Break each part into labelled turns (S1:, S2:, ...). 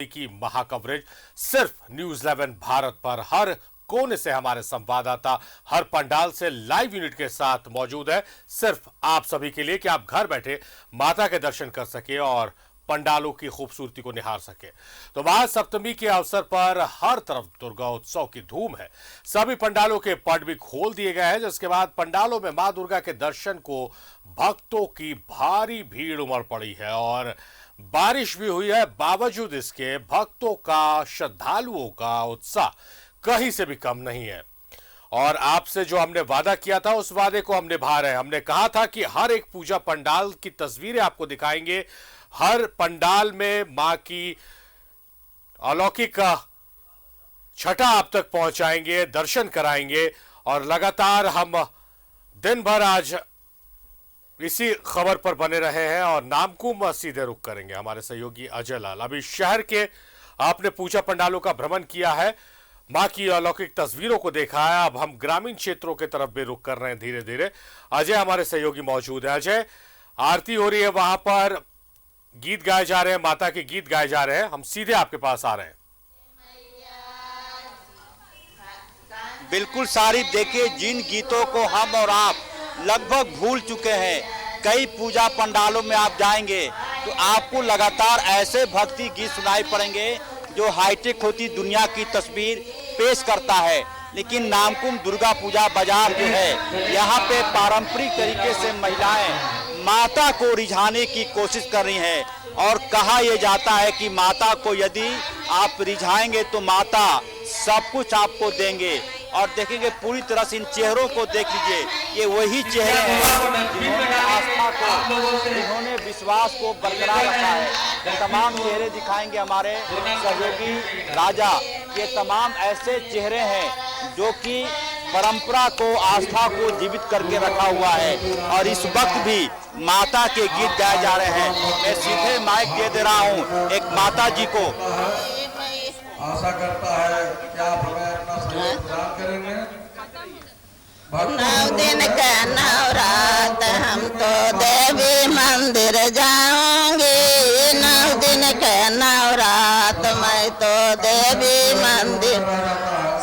S1: की महा कवरेज सिर्फ न्यूज 11 भारत पर हर कोने से हमारे संवाददाता हर पंडाल से लाइव यूनिट के साथ मौजूद है, सिर्फ आप सभी के लिए कि आप घर बैठे माता के दर्शन कर सके और पंडालों की खूबसूरती को निहार सके। तो महासप्तमी के अवसर पर हर तरफ दुर्गा उत्सव की धूम है। सभी पंडालों के पट भी खोल दिए गए हैं, जिसके बाद पंडालों में मां दुर्गा के दर्शन को भक्तों की भारी भीड़ उमड़ पड़ी है और बारिश भी हुई है। बावजूद इसके भक्तों का, श्रद्धालुओं का उत्साह कहीं से भी कम नहीं है और आपसे जो हमने वादा किया था उस वादे को हम निभा रहे हैं। हमने कहा था कि हर एक पूजा पंडाल की तस्वीरें आपको दिखाएंगे, हर पंडाल में मां की अलौकिक छटा आप तक पहुंचाएंगे, दर्शन कराएंगे और लगातार हम दिन भर आज इसी खबर पर बने रहे हैं और नामकुम सीधे रुख करेंगे। हमारे सहयोगी अजय लाल अभी शहर के आपने पूजा पंडालों का भ्रमण किया है, मां की अलौकिक तस्वीरों को देखा है। अब हम ग्रामीण क्षेत्रों की तरफ भी रुख कर रहे हैं धीरे धीरे। अजय हमारे सहयोगी मौजूद है। अजय, आरती हो रही है, वहां पर गीत गाए जा रहे हैं, माता के गीत गाए जा रहे हैं, हम सीधे आपके पास आ रहे हैं।
S2: बिल्कुल सारी देखिए, जिन गीतों को हम और आप लगभग भूल चुके हैं, कई पूजा पंडालों में आप जाएंगे तो आपको लगातार ऐसे भक्ति गीत सुनाई पड़ेंगे जो हाईटेक होती दुनिया की तस्वीर पेश करता है। लेकिन नामकुम दुर्गा पूजा बाजार जो है, यहाँ पे पारंपरिक तरीके से महिलाएं माता को रिझाने की कोशिश कर रही हैं और कहा यह जाता है कि माता को यदि आप रिझाएंगे तो माता सब कुछ आपको देंगे। और देखेंगे पूरी तरह से इन चेहरों को देख लीजिए, ये वही चेहरे हैं जिन्होंने आस्था को, जिन्होंने विश्वास को बरकरार रखा है। तमाम चेहरे दिखाएंगे हमारे सहयोगी राजा। ये तमाम ऐसे चेहरे हैं जो कि परंपरा को, आस्था को जीवित करके रखा हुआ है और इस वक्त भी माता के गीत गाए जा रहे हैं। मैं सीधे माइक दे रहा हूँ एक माता जी को।
S3: आशा करता है कि आप हमें अपना सहयोग प्रदान करेंगे।
S4: 9 दिन का नवरात हम तो देवी मंदिर जाऊंगी। 9 दिन का नवरात मैं तो देवी मंदिर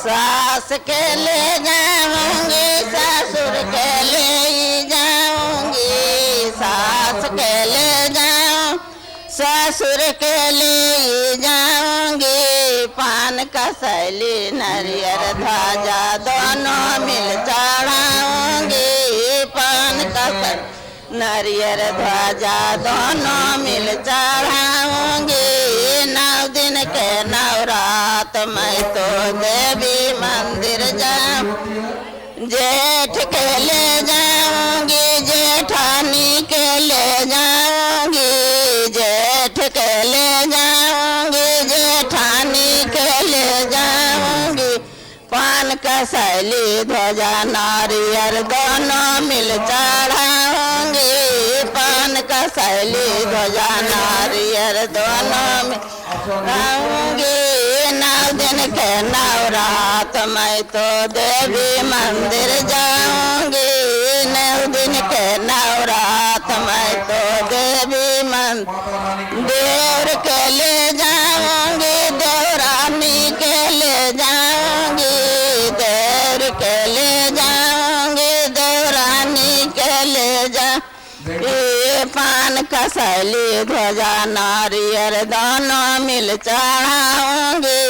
S4: सास के ले जाऊंगी, ससुर के ले जाऊंगी, सास के ले जाऊं, ससुर के ले जाऊंगी। पान का सैली नरियर ध्वजा दोनों मिल चढ़ाऊंगी। पान का नरियर ध्वजा दोनों मिल चढ़ाऊंगी। 9 दिन के नवरात मैं तो देवी मंदिर जाऊं, जेठ के ले जाऊंगी, जेठानी के ले जाऊंगी, जेठ के ले जाऊंगी, जेठानी के ले जाऊंगी। पान का सैली ध्वजा नारियर दोनों मिल चढ़ाऊंगी। पान का सैली ध्वजा नारियर दोनों मिल चढ़ाऊंगी। 9 दिन के नवरात मैं तो देवी मंदिर जाऊंगी। 9 दिन के नवरात मैं तो देवी मंदिर देवर के ले जाऊंगी, देवरानी के ले जाऊंगी, देवर के ले जाऊंगी, देवरानी के ले जाऊंगी। पान का सैली ध्वजा नारियर दोनों मिल चढ़ाऊंगी।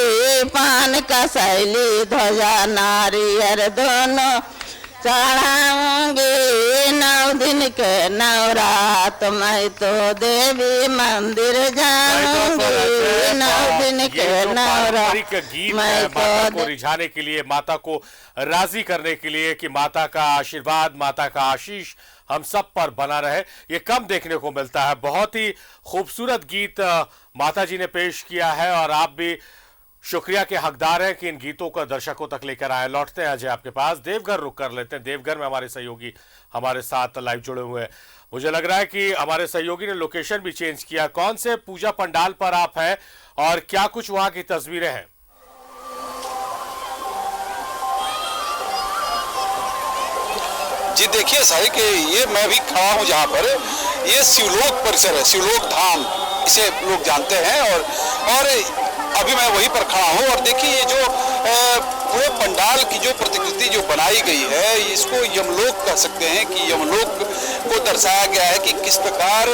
S4: पान का सैली ध्वजा नारियर दोनों चढ़ाऊंगी। 9 दिन के नवरात मैं तो देवी मंदिर जाऊंगी। 9 दिन के नवरात मैं तो
S1: माता को रिझाने के लिए, माता को राजी करने के लिए कि माता का आशीर्वाद, माता का आशीष हम सब पर बना रहे, ये कम देखने को मिलता है। बहुत ही खूबसूरत गीत माता जी ने पेश किया है और आप भी शुक्रिया के हकदार हैं कि इन गीतों को दर्शकों तक लेकर आए। लौटते हैं अजय आपके पास, देवघर रुक कर लेते हैं। देवघर में हमारे सहयोगी हमारे साथ लाइव जुड़े हुए हैं। मुझे लग रहा है कि हमारे सहयोगी ने लोकेशन भी चेंज किया। कौन से पूजा पंडाल पर आप हैं और क्या कुछ वहां की तस्वीरें हैं?
S5: जी देखिए साहिब कि ये मैं भी खड़ा हूँ जहाँ पर, ये शिवलोक परिसर है, शिवलोक धाम। इसे लोग जानते हैं। और अभी मैं वहीं पर खड़ा हूँ और देखिए ये जो पूरे पंडाल की जो प्रतिकृति जो बनाई गई है, इसको यमलोक कह सकते हैं कि यमलोक को दर्शाया गया है कि किस प्रकार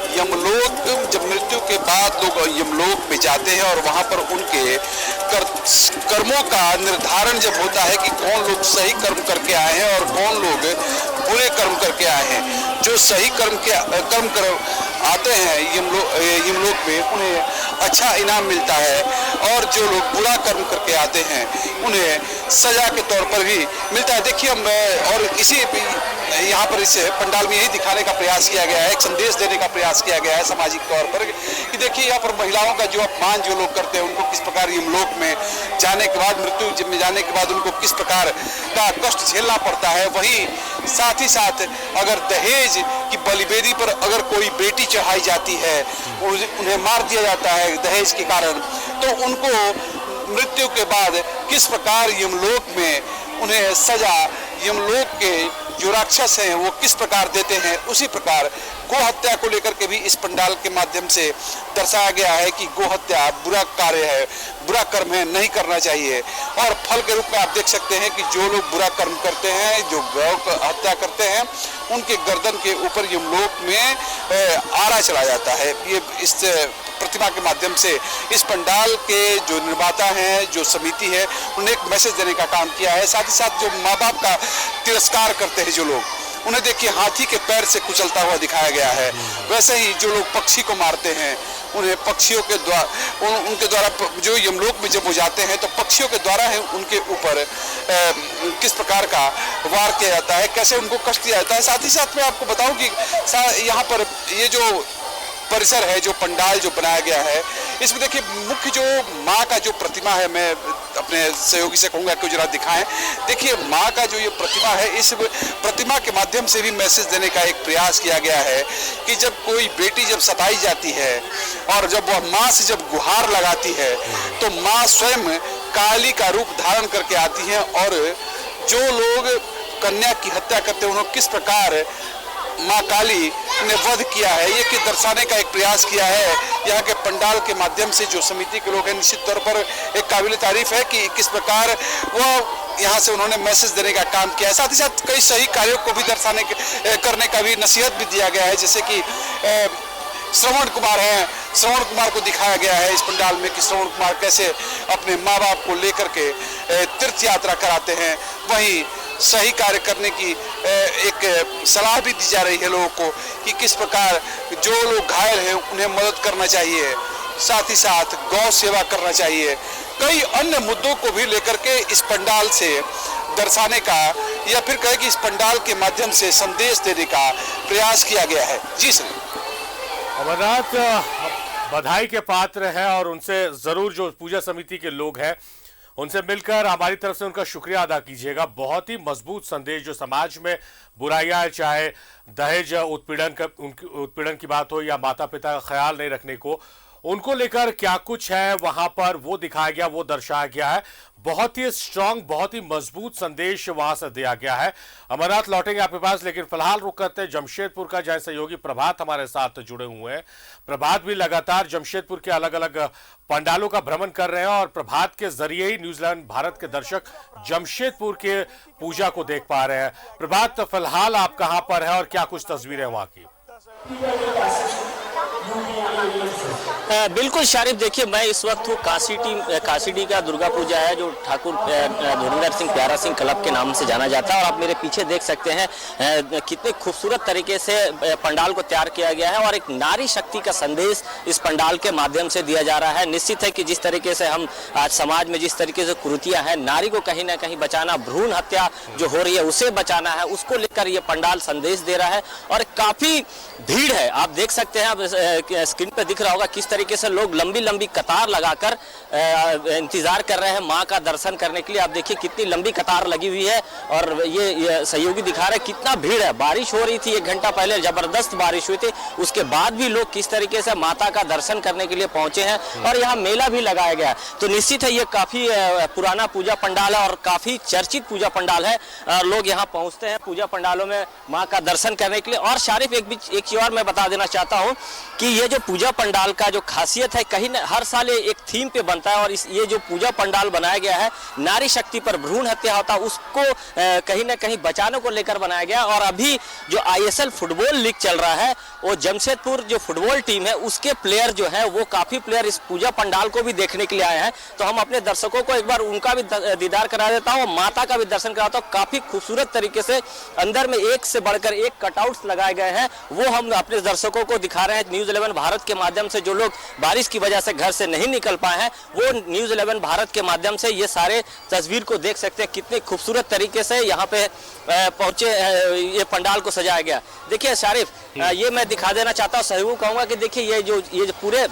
S5: यमलोक, जब मृत्यु के बाद लोग यमलोक में जाते हैं और वहां पर उनके कर्मों का निर्धारण जब होता है कि कौन लोग सही कर्म करके आए हैं और कौन लोग बुरे कर्म करके आए हैं। जो सही कर्म कर आते हैं यमलोक में, उन्हें अच्छा इनाम मिलता है और जो लोग बुरा कर्म करके आते हैं उन्हें सजा के तौर पर भी मिलता है। देखिए हम और इसी यहाँ पर इस पंडाल में यही दिखाने का प्रयास किया गया है, एक संदेश देने का प्रयास किया गया है सामाजिक तौर पर कि देखिए यहाँ पर महिलाओं का जो अपमान जो लोग करते हैं उनको किस प्रकार यमलोक में जाने के बाद, मृत्यु में जाने के बाद उनको किस प्रकार का कष्ट झेलना पड़ता है। वहीं साथ ही साथ अगर दहेज की बलिवेदी पर अगर कोई बेटी चढ़ाई जाती है, उन्हें मार दिया जाता है दहेज के कारण, तो उनको मृत्यु के बाद किस प्रकार यमलोक में उन्हें सजा यमलोक के जो राक्षस हैं वो किस प्रकार देते हैं, उसी प्रकार गो हत्या को लेकर के भी इस पंडाल के माध्यम से दर्शाया गया है कि गो हत्या बुरा कार्य है, बुरा कर्म है, नहीं करना चाहिए। और फल के रूप में आप देख सकते हैं कि जो लोग बुरा कर्म करते हैं, जो गौ हत्या करते हैं, उनके गर्दन के ऊपर यमलोक में आरा चला जाता है। ये इस प्रतिमा के माध्यम से इस पंडाल के जो निर्माता हैं, जो समिति है, उन्होंने एक मैसेज देने का काम किया है। साथ ही साथ जो माँ बाप का तिरस्कार करते हैं जो लोग, उन्हें देखिए हाथी के पैर से कुचलता हुआ दिखाया गया है। वैसे ही जो लोग पक्षी को मारते हैं, उन्हें पक्षियों के द्वारा, उनके द्वारा जो यमलोक में जब वो जाते हैं तो पक्षियों के द्वारा है उनके ऊपर किस प्रकार का वार किया जाता है, कैसे उनको कष्ट दिया जाता है। साथ ही साथ मैं आपको बताऊं कि यहाँ पर ये जो परिसर है, जो पंडाल जो बनाया गया है, इसमें देखिए मुख्य जो माँ का जो प्रतिमा है, मैं अपने सहयोगी से कहूँगा कि जरा दिखाएं। देखिए माँ का जो ये प्रतिमा है, इस प्रतिमा के माध्यम से भी मैसेज देने का एक प्रयास किया गया है कि जब कोई बेटी जब सताई जाती है और जब वह माँ से जब गुहार लगाती है तो माँ स्वयं काली का रूप धारण करके आती हैं और जो लोग कन्या की हत्या करते हैं उन्होंने किस प्रकार माँ काली ने वध किया है, ये कि दर्शाने का एक प्रयास किया है यहाँ के पंडाल के माध्यम से। जो समिति के लोग हैं, निश्चित तौर पर एक काबिल तारीफ है कि किस प्रकार वो यहाँ से उन्होंने मैसेज देने का काम किया है। साथ ही साथ कई सही कार्यों को भी दर्शाने करने का भी नसीहत भी दिया गया है, जैसे कि श्रवण कुमार हैं, श्रवण कुमार को दिखाया गया है इस पंडाल में कि श्रवण कुमार कैसे अपने माँ बाप को लेकर के तीर्थ यात्रा कराते हैं। वहीं सही कार्य करने की एक सलाह भी दी जा रही है लोगों को कि किस प्रकार जो लोग घायल हैं उन्हें मदद करना चाहिए, साथ ही साथ गौ सेवा करना चाहिए। कई अन्य मुद्दों को भी लेकर के इस पंडाल से दर्शाने का या फिर कहे कि इस पंडाल के माध्यम से संदेश देने का प्रयास किया गया है। जी सर,
S1: अमरनाथ बधाई के पात्र हैं और उनसे जरूर जो पूजा समिति के लोग हैं उनसे मिलकर हमारी तरफ से उनका शुक्रिया अदा कीजिएगा। बहुत ही मजबूत संदेश जो समाज में बुराइयां, चाहे दहेज उत्पीड़न की बात हो या माता पिता का ख्याल नहीं रखने को, उनको लेकर क्या कुछ है वहां पर वो दिखाया गया, वो दर्शाया गया है। बहुत ही स्ट्रांग, बहुत ही मजबूत संदेश वहां से दिया गया है। अमरनाथ लौटेंगे आपके पास, लेकिन फिलहाल रुक करते हैं जमशेदपुर का, जहां सहयोगी प्रभात हमारे साथ जुड़े हुए हैं। प्रभात भी लगातार जमशेदपुर के अलग अलग पंडालों का भ्रमण कर रहे हैं और प्रभात के जरिए ही न्यूज 11 भारत के दर्शक जमशेदपुर के पूजा को देख पा रहे हैं। प्रभात, फिलहाल आप कहां पर हैं और क्या कुछ तस्वीरें वहां की?
S6: बिल्कुल शारिफ, देखिए मैं इस वक्त हूँ कासीडी का दुर्गा पूजा है जो ठाकुर धुरंधर सिंह प्यारा सिंह क्लब के नाम से जाना जाता है। और आप मेरे पीछे देख सकते हैं कितने खूबसूरत तरीके से पंडाल को तैयार किया गया है और एक नारी शक्ति का संदेश इस पंडाल के माध्यम से दिया जा रहा है। निश्चित है कि जिस तरीके से हम आज समाज में जिस तरीके से कुरीतियां हैं, नारी को कहीं ना कहीं बचाना, भ्रूण हत्या जो हो रही है उसे बचाना है, उसको लेकर ये पंडाल संदेश दे रहा है। और काफी भीड़ है, आप देख सकते हैं, आप स्क्रीन पे दिख रहा होगा किस तरीके से लोग लंबी लंबी कतार लगाकर इंतजार कर रहे हैं मां का दर्शन करने के लिए। आप देखिए कितनी लंबी कतार लगी हुई है और ये सहयोगी दिखा रहे हैं कितना भीड़ है। बारिश हो रही थी, 1 घंटा पहले जबरदस्त बारिश हुई थी, उसके बाद भी लोग किस तरीके से माता का दर्शन करने के लिए पहुंचे हैं और यहाँ मेला भी लगाया गया है। तो निश्चित है ये काफी पुराना पूजा पंडाल है और काफी चर्चित पूजा पंडाल है। लोग यहाँ पहुंचते हैं, पूजा पंडाल पंडालों में माँ का दर्शन करने के लिए। और शारिफ एक चीज और मैं बता देना चाहता हूँ कि ये जो पूजा पंडाल का जो खासियत है, कहीं न हर साल ये एक थीम पे बनता है और ये जो पूजा पंडाल बनाया गया है, नारी शक्ति पर भ्रूण हत्या होता है उसको कहीं ना कहीं बचाने को लेकर बनाया गया। और अभी जो ISL फुटबॉल लीग चल रहा है, वो जमशेदपुर जो फुटबॉल टीम है उसके प्लेयर जो है वो काफी प्लेयर इस पूजा पंडाल को भी देखने के लिए आए हैं। तो हम अपने दर्शकों को एक बार उनका भी दीदार करा देता हूँ, माता का भी दर्शन कराता हूँ। काफी खूबसूरत तरीके से अंदर में एक से बढ़कर एक कटआउट्स लगाए गए हैं, वो हम अपने दर्शकों को दिखा रहे हैं। न्यूज़ 11 भारत के माध्यम से जो लोग बारिश की वजह से घर से नहीं निकल पाए हैं, वो न्यूज़ 11 भारत के माध्यम से ये सारे तस्वीर को देख सकते हैं। कितने खूबसूरत तरीके से यहाँ पे पहुंचे ये पंडाल को सजाया गया। देखिए शारिफ, ये मैं दिखा देना चाहता हूँ, सहयोग कहूँगा कि देखिए ये जो पूरे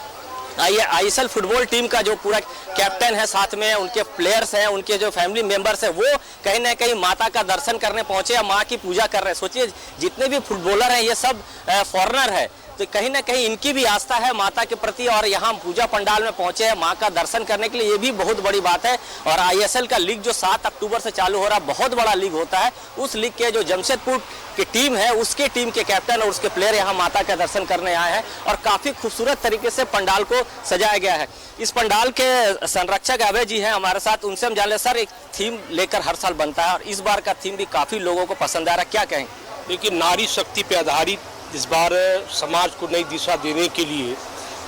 S6: ये ISL फुटबॉल टीम का जो पूरा कैप्टन है, साथ में उनके प्लेयर्स हैं, उनके जो फैमिली मेंबर्स हैं, वो कहीं ना कहीं माता का दर्शन करने पहुंचे या माँ की पूजा कर रहे हैं। सोचिए जितने भी फुटबॉलर हैं ये सब फॉरेनर है, तो कहीं ना कहीं इनकी भी आस्था है माता के प्रति और यहाँ पूजा पंडाल में पहुंचे हैं माँ का दर्शन करने के लिए, ये भी बहुत बड़ी बात है। और ISL का लीग जो 7 अक्टूबर से चालू हो रहा है, बहुत बड़ा लीग होता है, उस लीग के जो जमशेदपुर की टीम है उसके टीम के कैप्टन और उसके प्लेयर यहाँ माता का दर्शन करने आए हैं और काफी खूबसूरत तरीके से पंडाल को सजाया गया है। इस पंडाल के संरक्षक अभय जी हैं हमारे साथ, उनसे हम जान ले सर, एक थीम लेकर हर साल बनता है और इस बार का थीम भी काफी लोगों को पसंद आ रहा है, क्या कहें?
S7: देखिए, नारी शक्ति पे आधारित इस बार समाज को नई दिशा देने के लिए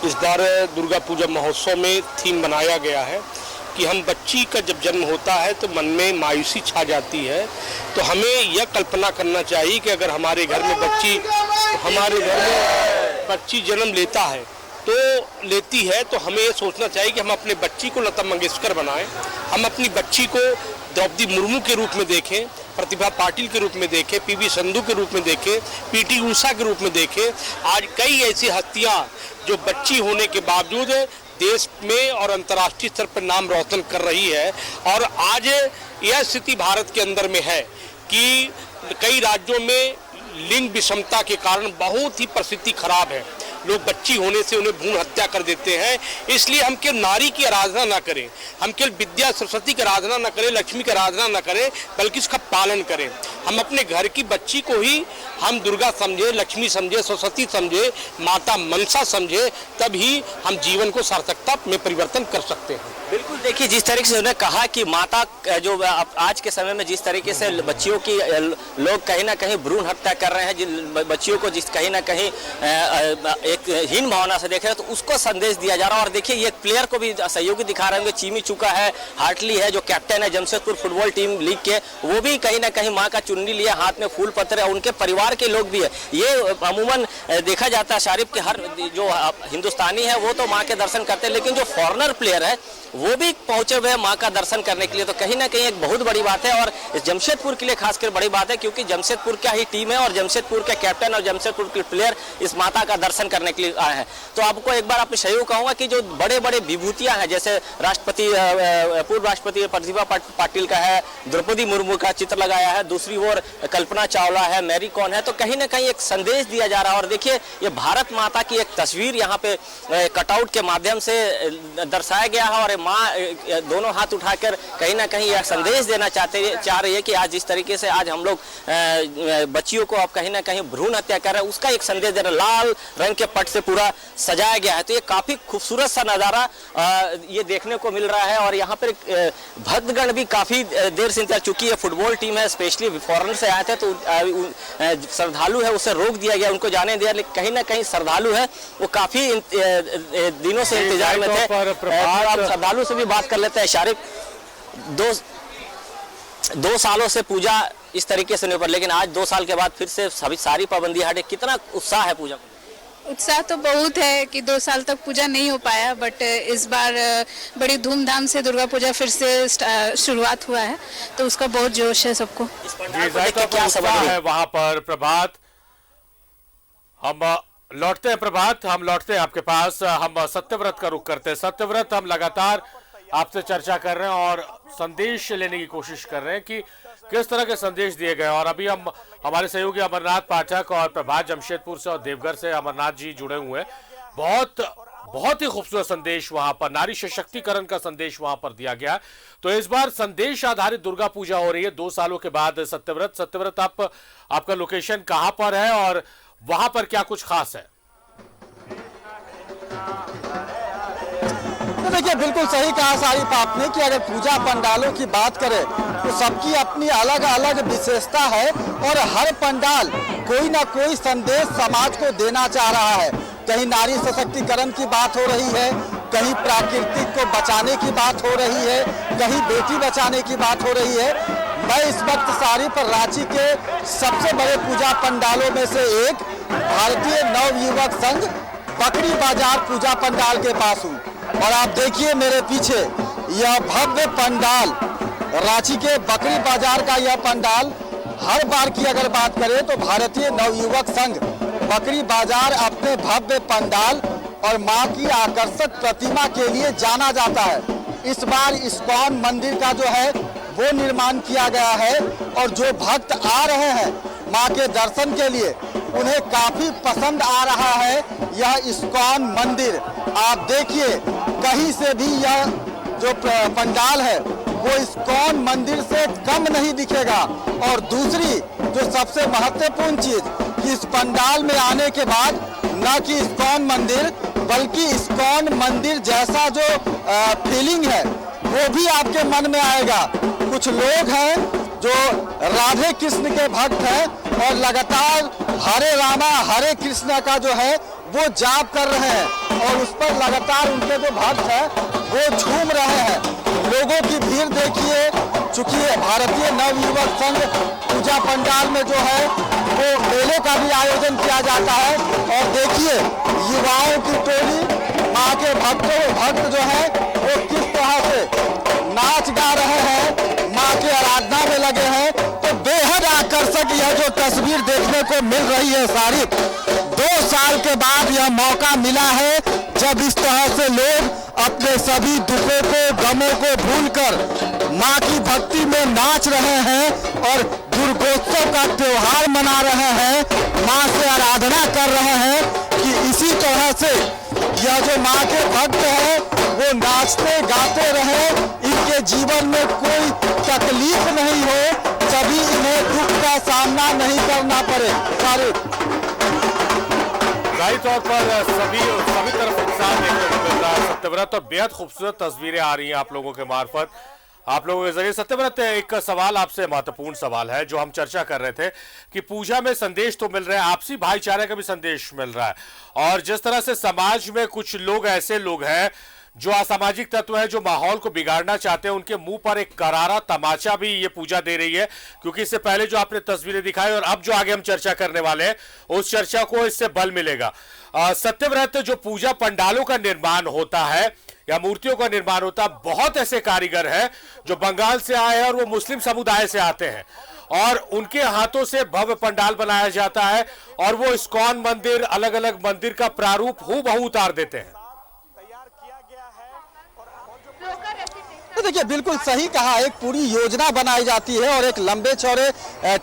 S7: इस बार दुर्गा पूजा महोत्सव में थीम बनाया गया है कि हम बच्ची का जब जन्म होता है तो मन में मायूसी छा जाती है, तो हमें यह कल्पना करना चाहिए कि अगर हमारे घर में बच्ची जन्म लेती है तो हमें ये सोचना चाहिए कि हम अपने बच्ची को लता मंगेशकर बनाएं, हम अपनी बच्ची को द्रौपदी मुर्मू के रूप में देखें, प्रतिभा पाटिल के रूप में देखें, PV संधू के रूप में देखें, PT उषा के रूप में देखें। आज कई ऐसी हस्तियां जो बच्ची होने के बावजूद देश में और अंतर्राष्ट्रीय स्तर पर नाम रोशन कर रही है। और आज यह स्थिति भारत के अंदर में है कि कई राज्यों में लिंग विषमता के कारण बहुत ही परिस्थिति खराब है, लोग बच्ची होने से उन्हें भ्रूण हत्या कर देते हैं। इसलिए हम केवल नारी की आराधना ना करें, हम केवल विद्या सरस्वती की आराधना ना करें, लक्ष्मी की आराधना ना करें, बल्कि इसका पालन करें। हम अपने घर की बच्ची को ही हम दुर्गा समझे, लक्ष्मी समझे, सरस्वती समझे, माता मनसा समझे, तभी हम जीवन को सार्थकता में परिवर्तन कर सकते हैं।
S6: बिल्कुल, देखिए जिस तरीके से उन्होंने कहा कि माता जो आज के समय में जिस तरीके से बच्चियों की लोग कहीं ना कहीं भ्रूण हत्या कर रहे हैं, जिन बच्चियों को जिस कहीं ना कहीं एक हीन भावना से देख रहे हैं, तो उसको संदेश दिया जा रहा है। और देखिए ये प्लेयर को भी सहयोगी दिखा रहे हैं, चीमी चुका है, हार्टली है जो कैप्टन है जमशेदपुर फुटबॉल टीम लीग के, वो भी कहीं ना कहीं माँ का चुन्नी लिया, हाथ में फूल पत्र है, उनके परिवार के लोग भी है। ये अमूमन देखा जाता है शारिफ के हर जो हिंदुस्तानी है वो तो माँ के दर्शन करते हैं, लेकिन जो फॉरेनर प्लेयर है वो भी पहुंचे हुए हैं माँ का दर्शन करने के लिए, तो कहीं ना कहीं एक बहुत बड़ी बात है। और इस जमशेदपुर के लिए खासकर बड़ी बात है क्योंकि जमशेदपुर का ही टीम है और जमशेदपुर के कैप्टन और जमशेदपुर के प्लेयर इस माता का दर्शन करने के लिए आए हैं। तो आपको एक बार अपने सहयोग कहूँगा कि जो बड़े बड़े विभूतियाँ हैं, जैसे पूर्व राष्ट्रपति प्रतिभा पाटिल का है, द्रौपदी मुर्मू का चित्र लगाया है, दूसरी ओर कल्पना चावला है, मैरी कॉम है, तो कहीं ना कहीं एक संदेश दिया जा रहा है। और देखिए ये भारत माता की एक तस्वीर यहाँ पे कटआउट के माध्यम से दर्शाया गया है और माँ दोनों हाथ उठाकर कहीं ना कहीं यह संदेश देना चाह रही है कि आज जिस तरीके से आज हम लोग बच्चियों को अब कहीं ना कहीं भ्रूण हत्या कर रहे हैं, उसका एक संदेश दे रहा है। लाल रंग के पट से पूरा सजाया गया है, तो ये काफी खूबसूरत सा नज़ारा ये देखने को मिल रहा है। और यहाँ पर भक्तगण भी काफी देर से इंतजार, चूंकि ये फुटबॉल टीम है, स्पेशली फॉरेन से आए थे, तो श्रद्धालु है उसे रोक दिया गया, उनको जाने दिया, लेकिन कहीं ना कहीं श्रद्धालु है वो काफी दिनों से इंतजार में थे। श्रद्धालु से भी बात कर लेते हैं शारिफ, दो सालों से पूजा इस तरीके से नहीं पर, लेकिन आज 2 साल के बाद फिर से सभी सारी पाबंदी हटे, कितना उत्साह है पूजा को?
S8: उत्साह तो बहुत है कि 2 साल तक पूजा नहीं हो पाया, बट इस बार बड़ी धूमधाम से दुर्गा पूजा फिर से शुरुआत हुआ है, तो उसका बहुत जोश है सबको।
S1: क्या सबब है वहां पर? प्रभात, हम लौटते हैं, प्रभात हम लौटते हैं आपके पास, हम सत्यव्रत का रुख करते हैं। सत्यव्रत, हम लगातार आपसे चर्चा कर रहे हैं और संदेश लेने की कोशिश कर रहे हैं कि किस तरह के संदेश दिए गए। और अभी हम हमारे सहयोगी अमरनाथ पाठक और प्रभात जमशेदपुर से और देवघर से अमरनाथ जी जुड़े हुए हैं। बहुत बहुत ही खूबसूरत संदेश वहां पर, नारी सशक्तिकरण का संदेश वहां पर दिया गया। तो इस बार संदेश आधारित दुर्गा पूजा हो रही है 2 सालों के बाद। सत्यव्रत, आपका लोकेशन कहां पर है और वहां पर क्या कुछ खास है?
S9: तो देखिए, बिल्कुल सही कहा सारिफ आपने कि अगर पूजा पंडालों की बात करें तो सबकी अपनी अलग अलग विशेषता है और हर पंडाल कोई ना कोई संदेश समाज को देना चाह रहा है। कहीं नारी सशक्तिकरण की बात हो रही है, कहीं प्राकृतिक को बचाने की बात हो रही है, कहीं बेटी बचाने की बात हो रही है। मैं इस वक्त सारिफ रांची के सबसे बड़े पूजा पंडालों में से एक भारतीय नवयुवक संघ बकरी बाजार पूजा पंडाल के पास हूँ और आप देखिए मेरे पीछे यह भव्य पंडाल, रांची के बकरी बाजार का यह पंडाल। हर बार की अगर बात करें तो भारतीय नवयुवक संघ बकरी बाजार अपने भव्य पंडाल और मां की आकर्षक प्रतिमा के लिए जाना जाता है। इस बार इस्कॉन मंदिर का जो है वो निर्माण किया गया है और जो भक्त आ रहे हैं मां के दर्शन के लिए उन्हें काफी पसंद आ रहा है यह इस्कॉन मंदिर। आप देखिए कहीं से भी यह जो पंडाल है वो इस्कॉन मंदिर से कम नहीं दिखेगा। और दूसरी जो सबसे महत्वपूर्ण चीज कि इस पंडाल में आने के बाद न कि इस्कॉन मंदिर बल्कि इस्कॉन मंदिर जैसा जो फीलिंग है वो भी आपके मन में आएगा। कुछ लोग हैं जो राधे कृष्ण के भक्त हैं और लगातार हरे रामा हरे कृष्ण का जो है वो जाप कर रहे हैं और उस पर लगातार उनके जो भक्त हैं वो झूम रहे हैं। लोगों की भीड़ देखिए, चूंकि भारतीय नवयुवक संघ पूजा पंडाल में जो है वो मेले का भी आयोजन किया जाता है और देखिए युवाओं की टोली माँ के भक्त जो है वो किस तरह से नाच गा रहे हैं, माँ की आराधना में लगे हैं। तो बेहद आकर्षक यह जो तस्वीर देखने को मिल रही है सारिफ, 2 साल के बाद यह मौका मिला है जब इस तरह से लोग अपने सभी दुखों को गमों को भूलकर माँ की भक्ति में नाच रहे हैं और दुर्गोत्सव का त्योहार मना रहे हैं, माँ से आराधना कर रहे हैं कि इसी तरह से यह जो माँ के भक्त हैं वो नाचते गाते रहे, इनके जीवन में कोई तकलीफ नहीं हो, कभी इन्हें दुख का सामना नहीं करना पड़े।
S1: जाहिर तौर पर सभी तरफ उत्साह देखने को मिल रहा है सत्यव्रत, और बेहद खूबसूरत तस्वीरें आ रही हैं आप लोगों के मार्फत, आप लोगों के जरिए। सत्यव्रत, एक सवाल आपसे, महत्वपूर्ण सवाल है जो हम चर्चा कर रहे थे कि पूजा में संदेश तो मिल रहे हैं, आपसी भाईचारे का भी संदेश मिल रहा है, और जिस तरह से समाज में कुछ लोग ऐसे लोग हैं जो असामाजिक तत्व है, जो माहौल को बिगाड़ना चाहते हैं, उनके मुंह पर एक करारा तमाचा भी ये पूजा दे रही है। क्योंकि इससे पहले जो आपने तस्वीरें दिखाई और अब जो आगे हम चर्चा करने वाले हैं उस चर्चा को इससे बल मिलेगा। सत्यव्रत, जो पूजा पंडालों का निर्माण होता है या मूर्तियों का निर्माण होता है, बहुत ऐसे कारीगर हैं जो बंगाल से आए हैं और वो मुस्लिम समुदाय से आते हैं और उनके हाथों से भव्य पंडाल बनाया जाता है और वो इस्कॉन मंदिर, अलग अलग मंदिर का प्रारूप हूबहू उतार देते हैं।
S9: तो देखिए, बिल्कुल सही कहा, एक पूरी योजना बनाई जाती है और एक लंबे चौड़े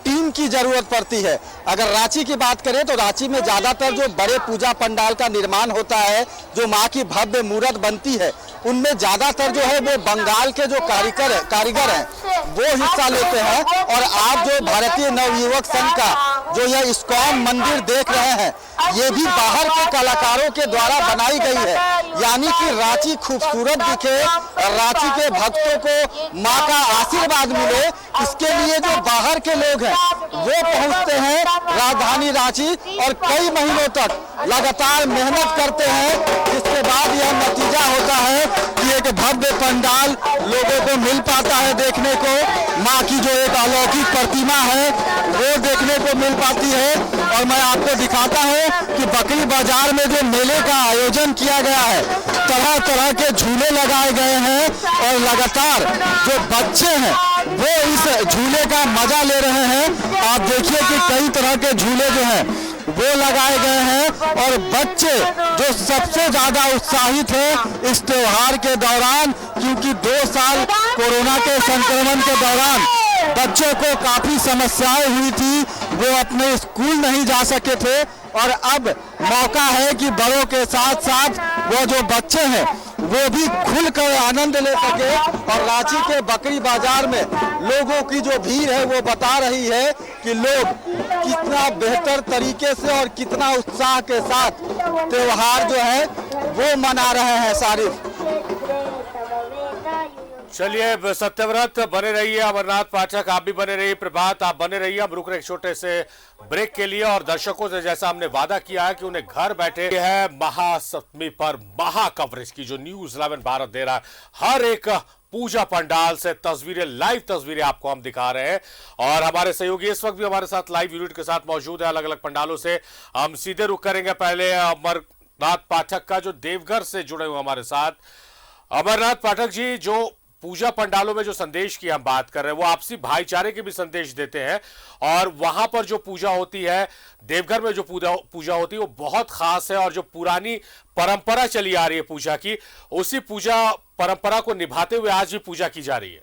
S9: टीम की जरूरत पड़ती है। अगर रांची की बात करें तो रांची में ज्यादातर जो बड़े पूजा पंडाल का निर्माण होता है, जो माँ की भव्य मूर्त बनती है, उनमें ज्यादातर जो है वो बंगाल के जो कारीगर हैं वो हिस्सा लेते हैं। और आप जो भारतीय नवयुवक संघ का जो यह इस्कॉन मंदिर देख रहे हैं, ये भी बाहर के कलाकारों के द्वारा बनाई गई है, यानी कि रांची खूबसूरत दिखे, रांची के भक्तों को माँ का आशीर्वाद मिले, इसके लिए जो बाहर के लोग हैं वो पहुंचते हैं राजधानी रांची और कई महीनों तक लगातार मेहनत करते हैं, जिसके बाद यह नतीजा होता है कि एक भव्य पंडाल लोगों को मिल पाता है देखने को, माँ की जो एक अलौकिक प्रतिमा है वो देखने को मिल पाती है। और मैं आपको दिखाता हूँ कि बकरी बाजार में जो मेले का आयोजन किया गया है, तरह तरह के झूले लगाए गए हैं और लगातार जो बच्चे हैं वो इस झूले का मजा ले रहे हैं। आप देखिए कि कई तरह के झूले जो हैं वो लगाए गए हैं और बच्चे जो सबसे ज्यादा उत्साहित हैं इस त्योहार के दौरान, क्योंकि 2 साल कोरोना के संक्रमण के दौरान बच्चों को काफी समस्याएं हुई थी, वो अपने स्कूल नहीं जा सके थे और अब मौका है कि बड़ों के साथ साथ वो जो बच्चे हैं वो भी खुलकर आनंद ले सके। और रांची के बकरी बाजार में लोगों की जो भीड़ है वो बता रही है कि लोग कितना बेहतर तरीके से और कितना उत्साह के साथ त्योहार जो है वो मना रहे हैं। सारिफ,
S1: चलिए सत्यव्रत बने रहिए, अमरनाथ पाठक आप भी बने रहिए, प्रभात आप बने रहिए। हम रुक रहे एक छोटे से ब्रेक के लिए और दर्शकों से जैसा हमने वादा किया है कि उन्हें घर बैठे है महासप्तमी पर महा कवरेज की जो न्यूज़ 11 भारत दे रहा है। हर एक पूजा पंडाल से तस्वीरें, लाइव तस्वीरें आपको हम दिखा रहे हैं और हमारे सहयोगी इस वक्त भी हमारे साथ लाइव यूनिट के साथ मौजूद है। अलग अलग पंडालों से हम सीधे रुक करेंगे। पहले अमरनाथ पाठक का जो देवघर से जुड़े हुए हमारे साथ। अमरनाथ पाठक जी, जो पूजा पंडालों में जो संदेश की हम बात कर रहे हैं वो आपसी भाईचारे के भी संदेश देते हैं और वहां पर जो पूजा होती है, देवघर में जो पूजा होती है वो बहुत खास है और जो पुरानी परंपरा चली आ रही है पूजा की, उसी पूजा परंपरा को निभाते हुए आज भी पूजा की जा रही है।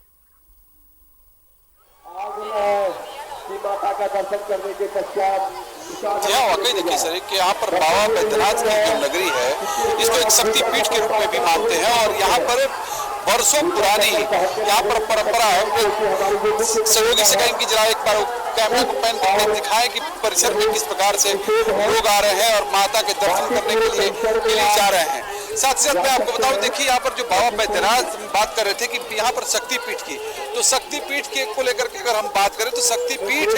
S3: माता का दर्शन करने के पश्चात
S5: यहाँ वाकई देखिए सर कि यहाँ पर बाबा बैद्यनाथ की जो नगरी है इसको एक शक्तिपीठ के रूप में भी मानते हैं और यहाँ पर वर्षों पुरानी यहाँ पर परंपरा है। सहयोगी से कहें कि जरा एक बार कैमरा को पैन करके दिखाएं कि परिसर में किस प्रकार से लोग आ रहे हैं और माता के दर्शन करने के लिए जा रहे हैं। साथ ही साथ मैं आपको बताऊं, देखिए यहाँ पर जो बाबा बैद्यनाथ बात कर रहे थे कि यहाँ पर शक्तिपीठ की, तो शक्तिपीठ के को लेकर के अगर हम बात करें तो शक्तिपीठ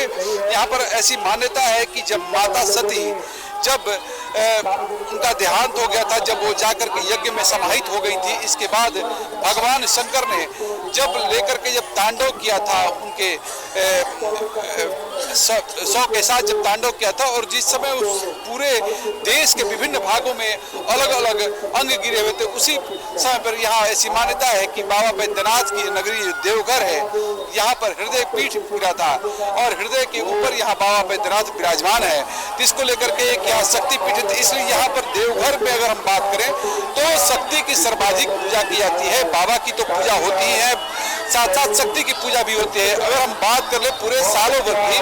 S5: यहाँ पर ऐसी मान्यता है कि जब माता सती जब उनका देहांत हो गया था, जब वो जाकर के यज्ञ में समाहित हो गई थी, इसके बाद भगवान शंकर ने जब लेकर के जब तांडव किया था उनके सौ के साथ जब तांडव किया था और जिस समय उस पूरे देश के विभिन्न भागों में अलग अलग अंग गिरे हुए थे, उसी समय पर यहाँ ऐसी मान्यता है कि बाबा बैद्यनाथ की नगरी देवघर है, यहाँ पर हृदय पीठ गिरा था और हृदय के ऊपर यहाँ बाबा बैद्यनाथ विराजमान है, जिसको लेकर के एक यहाँ शक्तिपीठ है। इसलिए यहाँ पर देवघर में अगर हम बात करें तो शक्ति की सर्वाधिक पूजा की जाती है। बाबा की तो पूजा होती है, साथ साथ शक्ति की पूजा भी होती है। अगर हम बात कर ले पूरे सालों भर की,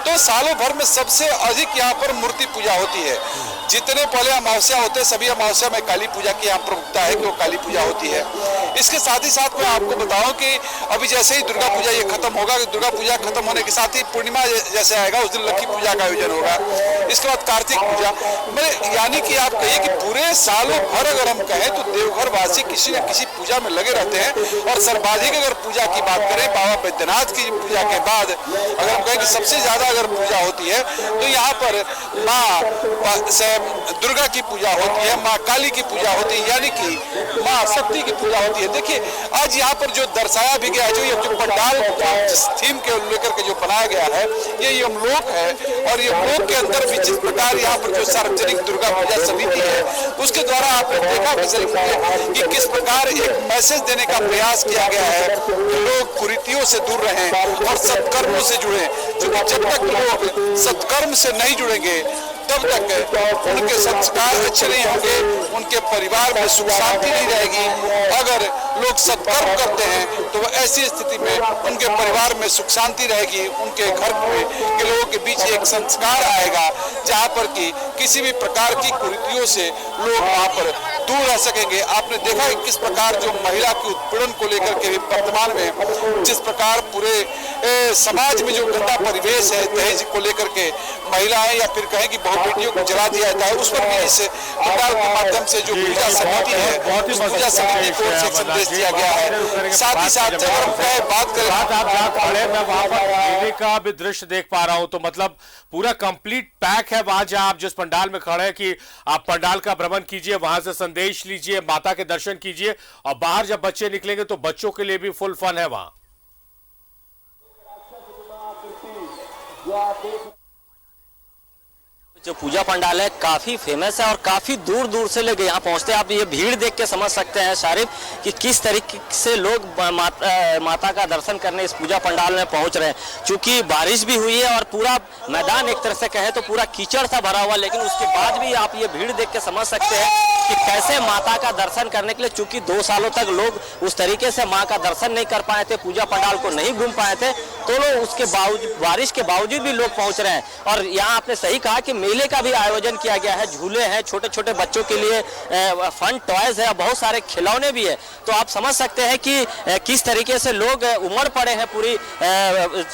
S5: तो सालों भर में सबसे अधिक यहाँ पर मूर्ति पूजा होती है। जितने पहले अमावस्या होते हैं सभी अमावस्या में काली पूजा की यहाँ प्रमुखता है कि वो काली पूजा होती है। इसके साथ ही साथ मैं आपको बताऊं कि अभी जैसे ही दुर्गा पूजा ये खत्म होगा, दुर्गा पूजा खत्म होने के साथ ही पूर्णिमा जैसे आएगा उस दिन लक्ष्मी पूजा का आयोजन होगा, इसके बाद कार्तिक पूजा। यानी कि आप कहिए कि पूरे सालों भर अगर हम कहें तो देवघर वासी किसी न किसी पूजा में लगे रहते हैं। और सर्वाधिक अगर पूजा की बात करें बाबा बैद्यनाथ की पूजा के बाद अगर हम कहें कि सबसे ज्यादा अगर पूजा होती है तो यहाँ पर माँ दुर्गा की पूजा होती है, माँ काली की पूजा होती है, यानी कि माँ शक्ति की पूजा होती है। देखिए आज यहाँ पर जो दर्शाया भी गया है, जो पंडाल जिस थीम के लेकर के जो बनाया गया है ये यमलोक है और यमलोक के अंदर भी जिस प्रकार यहाँ पर जो सार्वजनिक दुर्गा पूजा समिति है उसके द्वारा आपने देखा कि किस प्रकार एक मैसेज देने का प्रयास किया गया है कि लोग कुरीतियों से दूर रहें और सत्कर्मों से जुड़े, क्योंकि जब तक लोग सत्कर्म से नहीं जुड़ेंगे तब तक उनके संस्कार अच्छे नहीं होंगे, उनके परिवार में सुख शांति नहीं रहेगी। अगर लोग सत्कर्म करते हैं तो ऐसी स्थिति में उनके परिवार में सुख शांति रहेगी, उनके घर में के लोगों के बीच एक संस्कार आएगा जहाँ पर कि किसी भी प्रकार की कुरीतियों से लोग वहाँ पर दूर रह सकेंगे। आपने देखा है किस प्रकार जो महिला के उत्पीड़न को लेकर के वर्तमान में जिस प्रकार पूरे समाज में जो गंदा परिवेश है, दहेज को लेकर के महिलाएं या फिर कहें कि बेटियों को जला दिया जाता है, उस पर भी इस पंडाल के माध्यम से जो पूजा समिति है उस पूजा समिति को एक संदेश दिया गया है। साथ ही साथ बात करें
S1: आप जहाँ खड़े मैं वहां पर का भी दृश्य देख पा रहा हूं, तो मतलब पूरा कंप्लीट पैक है वहां जहां आप जिस पंडाल में खड़े हैं कि आप पंडाल का भ्रमण कीजिए, वहां से संदेश लीजिए, माता के दर्शन कीजिए और बाहर जब बच्चे निकलेंगे तो बच्चों के लिए भी फुल फन है वहां।
S6: जो पूजा पंडाल है काफी फेमस है और काफी दूर दूर से लोग यहाँ पहुँचते हैं। आप ये भीड़ देख के समझ सकते हैं शारिफ कि किस तरीके से लोग माता का दर्शन करने इस पूजा पंडाल में पहुँच रहे हैं। चूंकि बारिश भी हुई है और पूरा मैदान एक तरह से कहे तो पूरा कीचड़ सा भरा हुआ, लेकिन उसके बाद भी आप ये भीड़ देख के समझ सकते हैं कि कैसे माता का दर्शन करने के लिए, चूंकि 2 सालों तक लोग उस तरीके से माँ का दर्शन नहीं कर पाए थे, पूजा पंडाल को नहीं घूम पाए थे, तो लोग उसके बावजूद बारिश के बावजूद भी लोग पहुंच रहे हैं। और यहाँ आपने सही कहा कि मेले का भी आयोजन किया गया है, झूले हैं, छोटे छोटे बच्चों के लिए फन टॉयज है, बहुत सारे खिलौने भी है। तो आप समझ सकते हैं कि किस तरीके से लोग उमड़ पड़े हैं, पूरी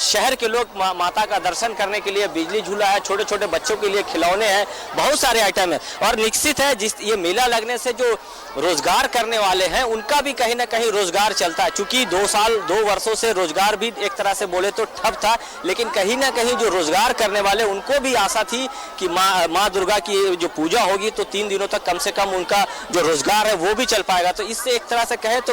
S6: शहर के लोग माता का दर्शन करने के लिए। बिजली झूला है, छोटे छोटे बच्चों के लिए खिलौने हैं, बहुत सारे आइटम है। और निश्चित है जिस ये मेला लगने से जो रोजगार करने वाले हैं उनका भी कहीं ना कहीं रोजगार चलता है। चूंकि 2 वर्षों से रोजगार भी एक तरह से बोले तो ठप था, लेकिन कहीं ना कहीं जो रोजगार करने वाले उनको भी आशा थी कि माँ दुर्गा की जो पूजा होगी तो 3 दिनों तक कम से कम उनका जो रोजगार है वो भी चल पाएगा। तो इससे एक तरह से कहे तो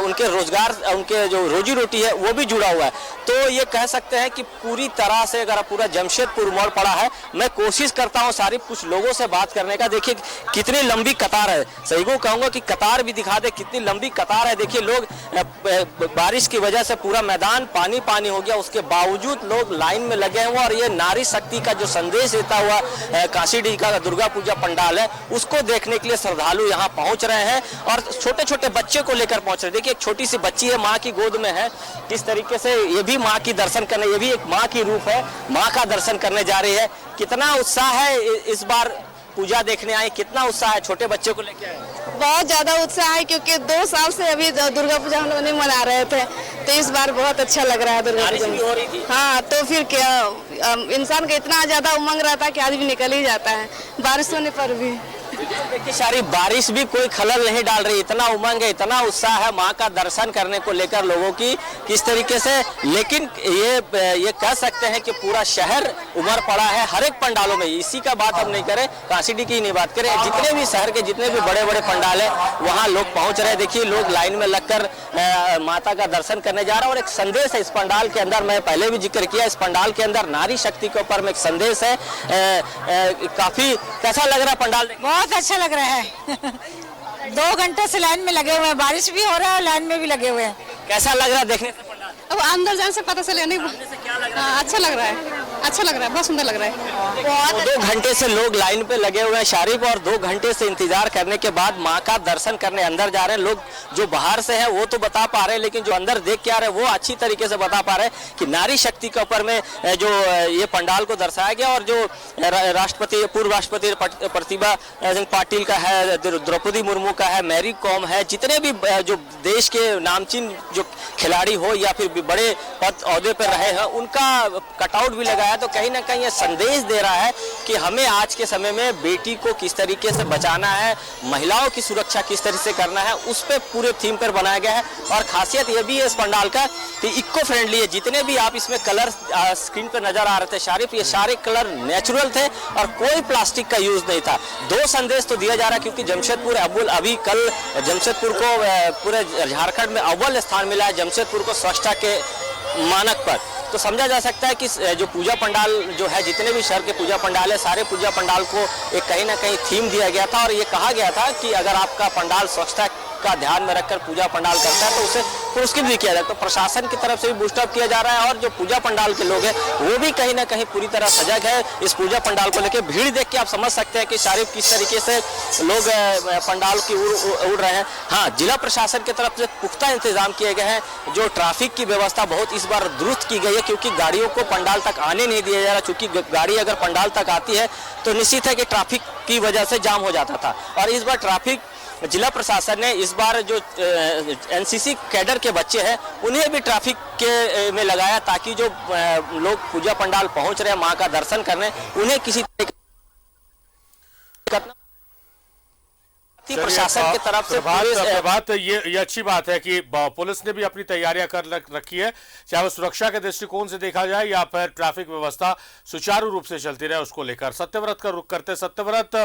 S6: उनके रोजगार, उनके जो रोजी रोटी है वो भी जुड़ा हुआ है। तो ये कह सकते हैं कि पूरी तरह से अगर पूरा जमशेदपुर उमड़ पड़ा है। मैं कोशिश करता हूँ सारी कुछ लोगों से बात करने का। देखिए कितनी लंबी कतार है, सही को कहूँगा कि कतार भी दिखा दे, कितनी लंबी कतार है। देखिए लोग बारिश की वजह से पूरा मैदान पानी पानी हो गया, उसके बावजूद लोग लाइन में लगे हुए और ये नारी शक्ति का जो संदेश देता हुआ काशीडीह का दुर्गा पूजा पंडाल है उसको देखने के लिए श्रद्धालु यहाँ पहुँच रहे हैं और छोटे छोटे बच्चे को लेकर पहुँच रहे हैं। देखिए एक छोटी सी बच्ची है, माँ की गोद में है, किस तरीके से ये भी माँ की दर्शन करने, ये भी एक माँ की रूप है, माँ का दर्शन करने जा रही है। कितना उत्साह है इस बार पूजा देखने आए, कितना उत्साह है, छोटे बच्चे को लेके आए?
S10: बहुत ज्यादा उत्साह है क्योंकि 2 साल से अभी दुर्गा पूजा हम लोग नहीं मना रहे थे, तो इस बार बहुत अच्छा लग रहा है दुर्गा पूजा में।
S6: हो रही थी।
S10: हाँ, तो फिर क्या इंसान का इतना ज्यादा उमंग रहता है कि आदमी निकल ही जाता है बारिश होने पर भी।
S6: देखिए सारी बारिश भी कोई खलल नहीं डाल रही, इतना उमंग है, इतना उत्साह है माँ का दर्शन करने को लेकर लोगों की किस तरीके से। लेकिन ये कह सकते हैं कि पूरा शहर उमड़ पड़ा है हर एक पंडालों में। इसी का बात हम नहीं करें, काशीडीह की नहीं बात करें, जितने भी शहर के जितने भी बड़े बड़े पंडाल है वहाँ लोग पहुँच रहे हैं। देखिए लोग लाइन में लगकर माता का दर्शन करने जा रहे हैं और एक संदेश है इस पंडाल के अंदर। मैं पहले भी जिक्र किया, इस पंडाल के अंदर नारी शक्ति के ऊपर में एक संदेश है। काफी कैसा लग रहा है पंडाल?
S11: बहुत अच्छा लग रहा है 2 घंटे से लाइन में लगे हुए हैं, बारिश भी हो रहा है और लाइन में भी लगे हुए हैं।
S6: कैसा लग रहा है देखने से पंडाल?
S8: अब अंदर जाने से पता चले नहीं। अच्छा लग रहा है, अच्छा लग रहा है, बहुत सुंदर लग रहा है।
S6: 2 घंटे से लोग लाइन पे लगे हुए हैं शारिफ, और 2 घंटे से इंतजार करने के बाद माँ का दर्शन करने अंदर जा रहे हैं। लोग जो बाहर से हैं वो तो बता पा रहे हैं, लेकिन जो अंदर देख के आ रहे हैं वो अच्छी तरीके से बता पा रहे हैं कि नारी शक्ति के ऊपर में जो ये पंडाल को दर्शाया गया। और जो पूर्व राष्ट्रपति प्रतिभा सिंह पाटिल का है, द्रौपदी मुर्मू का है, मैरी कॉम है, जितने भी जो देश के नामचीन जो खिलाड़ी हो या फिर बड़े पद ओहदे पर रहे हैं उनका कटआउट भी लगाया। तो कहीं ना कहीं ये संदेश दे रहा है कि हमें आज के समय में बेटी को किस तरीके से बचाना है, महिलाओं की सुरक्षा किस तरह से करना है, उस पर पूरे थीम पर बनाया गया है। और खासियत ये भी है इस पंडाल का कि इको फ्रेंडली है। जितने भी आप इसमें कलर स्क्रीन पर नजर आ रहे थे शारिफ, ये सारे कलर नेचुरल थे और कोई प्लास्टिक का यूज नहीं था। 2 संदेश तो दिया जा रहा है क्योंकि जमशेदपुर अभी कल जमशेदपुर को पूरे झारखंड में अव्वल स्थान मिला है, जमशेदपुर को स्वच्छता के मानक पर। तो समझा जा सकता है कि जो पूजा पंडाल जो है, जितने भी शहर के पूजा पंडाल है, सारे पूजा पंडाल को एक कहीं ना कहीं थीम दिया गया था और ये कहा गया था कि अगर आपका पंडाल स्वच्छता का ध्यान में रखकर पूजा पंडाल करता है तो उसे पुरस्कृत भी किया जाए। तो प्रशासन की तरफ से भी बूस्टअप किया जा रहा है और जो पूजा पंडाल के लोग हैं वो भी कहीं ना कहीं पूरी तरह सजग है इस पूजा पंडाल को लेकर। भीड़ देख के आप समझ सकते हैं कि शारिफ किस तरीके से लोग पंडाल की उड़ रहे हैं। हाँ, जिला प्रशासन की तरफ से पुख्ता इंतजाम किए गए हैं। जो ट्रैफिक की व्यवस्था बहुत इस बार दुरुस्त की गई है क्योंकि गाड़ियों को पंडाल तक आने नहीं दिया जा रहा। चूंकि गाड़ी अगर पंडाल तक आती है तो निश्चित है कि ट्रैफिक की वजह से जाम हो जाता था। और इस बार ट्रैफिक जिला प्रशासन ने इस बार जो एनसीसी कैडर के बच्चे हैं उन्हें भी ट्रैफिक के में लगाया ताकि जो लोग पूजा पंडाल पहुंच रहे हैं मां का दर्शन करने, उन्हें किसी प्रशासन की तरफ से
S1: बात ये अच्छी बात है कि पुलिस ने भी अपनी तैयारियां कर रखी है, चाहे वो सुरक्षा के दृष्टिकोण से देखा जाए या फिर ट्रैफिक व्यवस्था सुचारू रूप से चलती रहे उसको लेकर। सत्यव्रत का रुख करते। सत्यव्रत,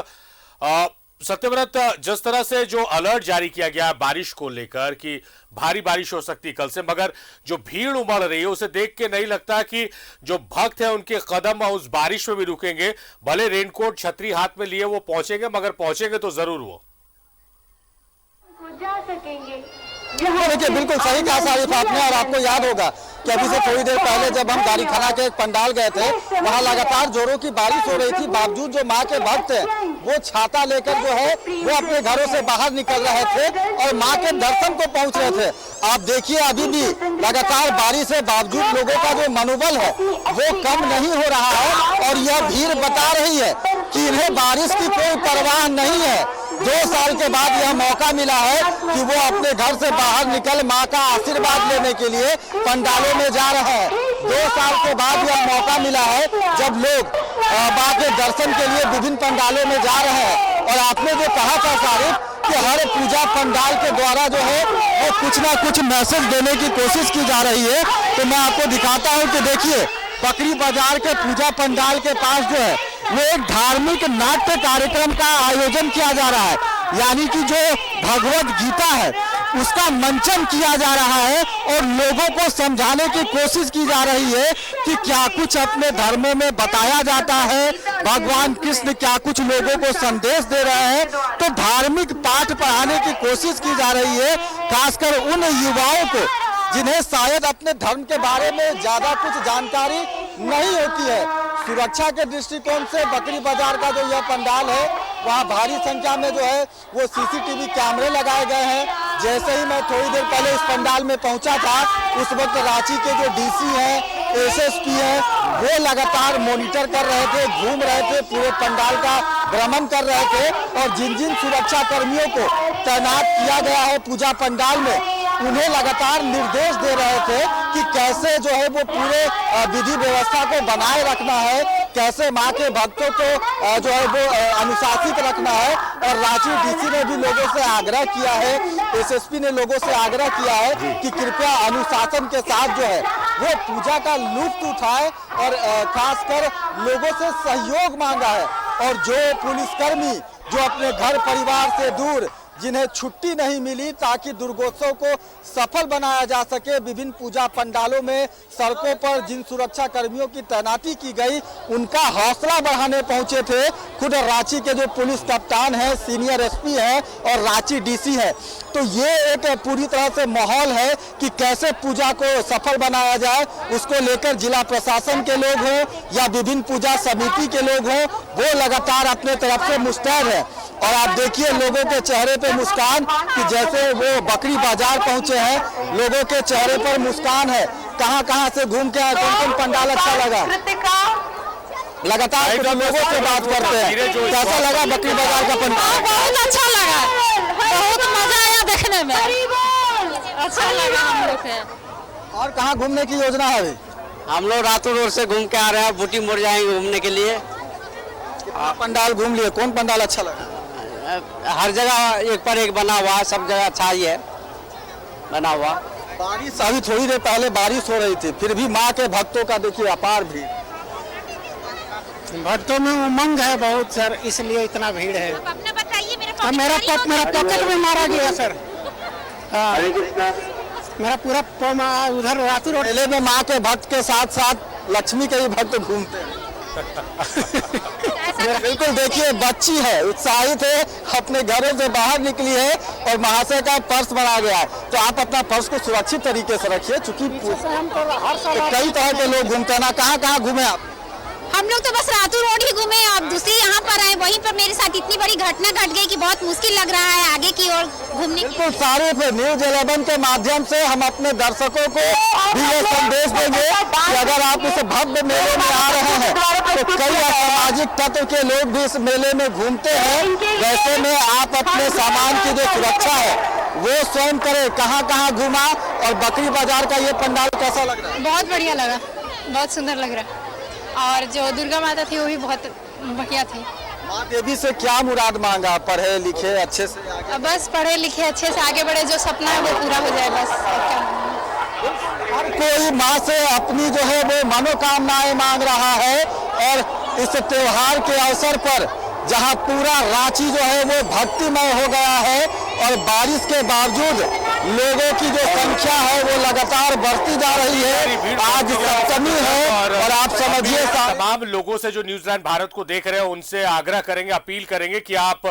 S1: सत्यव्रत, जिस तरह से जो अलर्ट जारी किया गया है बारिश को लेकर कि भारी बारिश हो सकती है कल से, मगर जो भीड़ उमड़ रही है उसे देख के नहीं लगता कि जो भक्त हैं उनके कदम उस बारिश में भी रुकेंगे। भले रेनकोट छतरी हाथ में लिए वो पहुंचेंगे, मगर पहुंचेंगे तो जरूर वो
S12: जा सकेंगे।
S9: देखिए बिल्कुल सही कहा सारिफ आपने। और आपको याद होगा कि अभी से थोड़ी देर पहले जब हम गाड़ी खाना के एक पंडाल गए थे, वहाँ लगातार जोरों की बारिश हो रही थी, बावजूद जो माँ के भक्त हैं वो छाता लेकर जो है वो अपने घरों से बाहर निकल रहे थे और माँ के दर्शन को पहुँच रहे थे। आप देखिए अभी भी लगातार बारिश के बावजूद लोगों का जो मनोबल है वो कम नहीं हो रहा है और यह भीड़ बता रही है कि इन्हें बारिश की कोई परवाह नहीं है। 2 साल के बाद यह मौका मिला है कि वो अपने घर से बाहर निकल माँ का आशीर्वाद लेने के लिए पंडालों में जा रहे हैं। 2 साल के बाद यह मौका मिला है जब लोग माँ के दर्शन के लिए विभिन्न पंडालों में जा रहे हैं। और आपने जो कहा था सारिफ कि हर पूजा पंडाल के द्वारा जो है वो कुछ ना कुछ मैसेज देने की कोशिश की जा रही है, तो मैं आपको दिखाता हूँ कि देखिए बकरी बाजार के पूजा पंडाल के पास जो है वो एक धार्मिक नाट्य कार्यक्रम का आयोजन किया जा रहा है, यानी कि जो भगवत गीता है उसका मंचन किया जा रहा है और लोगों को समझाने की कोशिश की जा रही है कि क्या कुछ अपने धर्मों में बताया जाता है, भगवान कृष्ण क्या कुछ लोगों को संदेश दे रहे हैं। तो धार्मिक पाठ पढ़ाने की कोशिश की जा रही है, खासकर उन युवाओं को जिन्हें शायद अपने धर्म के बारे में ज्यादा कुछ जानकारी नहीं होती है। सुरक्षा के दृष्टिकोण से बकरी बाजार का जो यह पंडाल है वहाँ भारी संख्या में जो है वो सीसीटीवी कैमरे लगाए गए हैं। जैसे ही मैं थोड़ी देर पहले इस पंडाल में पहुंचा था उस वक्त रांची के जो डीसी हैं, एसएसपी हैं, वो लगातार मॉनिटर कर रहे थे, घूम रहे थे, पूरे पंडाल का भ्रमण कर रहे थे और जिन जिन सुरक्षा कर्मियों को तैनात किया गया है पूजा पंडाल में उन्हें लगातार निर्देश दे रहे थे कि कैसे जो है वो पूरे विधि व्यवस्था को बनाए रखना है, कैसे माँ के भक्तों को जो है वो अनुशासित रखना है। और रांची डीसी ने भी लोगों से आग्रह किया है, एसएसपी ने लोगों से आग्रह किया है कि कृपया अनुशासन के साथ जो है वो पूजा का लुत्फ उठाए और खासकर लोगों से सहयोग मांगा है। और जो पुलिसकर्मी जो अपने घर परिवार से दूर जिन्हें छुट्टी नहीं मिली ताकि दुर्गोत्सव को सफल बनाया जा सके, विभिन्न पूजा पंडालों में सड़कों पर जिन सुरक्षा कर्मियों की तैनाती की गई उनका हौसला बढ़ाने पहुंचे थे खुद रांची के जो पुलिस कप्तान है, सीनियर एसपी है और रांची डीसी है। तो ये एक पूरी तरह से माहौल है कि कैसे पूजा को सफल बनाया जाए, उसको लेकर जिला प्रशासन के लोग हों या विभिन्न पूजा समिति के लोग हों, वो लगातार अपने तरफ से मुस्तैद है। और आप देखिए लोगों के चेहरे पे मुस्कान कि जैसे वो बकरी बाजार पहुंचे हैं, लोगों के चेहरे पर मुस्कान है। कहां से घूम के आए, कौन पंडाल अच्छा लगा, लगातार लोगों से बात करते हैं। कैसा लगा बकरी बाजार का पंडाल?
S11: बहुत अच्छा लगा, बहुत मजा आया देखने में, अच्छा लगा हम लोग को।
S9: और कहाँ घूमने की योजना है अभी?
S13: हम लोग रातू रोड से घूम के आ रहे हैं, बूटी मोड़ जाएंगे घूमने के लिए।
S9: पंडाल घूम लिए, कौन पंडाल अच्छा लगा?
S13: हर जगह एक पर एक बना हुआ, सब जगह अच्छा ही है बना हुआ।
S9: बारिश अभी थोड़ी देर पहले बारिश हो रही थी, फिर भी माँ के भक्तों का देखिए अपार भीड़।
S14: भक्तों में उमंग है बहुत सर, इसलिए इतना भीड़ है।
S11: अपना बताइए,
S14: मेरा पॉकेट में मारा गया सर। मेरा पूरा उधर रातू रोड
S9: मेले में माँ के भक्त के साथ साथ लक्ष्मी के भी भक्त घूमते हैं। बिल्कुल देखिए बच्ची है, उत्साहित है, अपने घरों से बाहर निकली है और महाशय का पर्स बना गया है। तो आप अपना पर्स को सुरक्षित तरीके से रखिए, चूंकि कई तरह के लोग घूमते हैं ना। कहाँ घूमे आप?
S11: हम लोग तो बस रातू रोड ही घूमे, आप दूसरी यहाँ पर आए, वहीं पर मेरे साथ इतनी बड़ी घटना घट गई कि बहुत मुश्किल लग रहा है आगे की ओर घूमने।
S9: बिल्कुल सारे न्यूज 11 के माध्यम से हम अपने दर्शकों को भी ये संदेश देंगे कि अगर आप इस भव्य मेले में आ रहे हैं तो कई असामाजिक तत्व के लोग भी इस मेले में घूमते हैं। वैसे में आप अपने सामान की जो सुरक्षा है वो स्वयं करें। कहाँ घूमा और बकरी बाजार का ये पंडाल कैसा लग रहा है?
S8: बहुत बढ़िया लगा, बहुत सुंदर लग रहा है और जो दुर्गा माता थी वो भी बहुत बढ़िया थी।
S9: माँ देवी से क्या मुराद मांगा? पढ़े लिखे अच्छे से आगे?
S8: बस पढ़े लिखे अच्छे से आगे बढ़े, जो सपना है वो पूरा हो जाए बस।
S9: हर कोई माँ से अपनी जो है वो मनोकामनाएं मांग रहा है और इस त्योहार के अवसर पर जहां पूरा रांची जो है वो भक्तिमय हो गया है और बारिश के बावजूद लोगों की जो संख्या है वो लगातार बढ़ती जा रही है। आज सप्तमी है और आप समझिए
S1: तमाम लोगों से जो न्यूजीलैंड भारत को देख रहे हैं उनसे आग्रह करेंगे, अपील करेंगे कि आप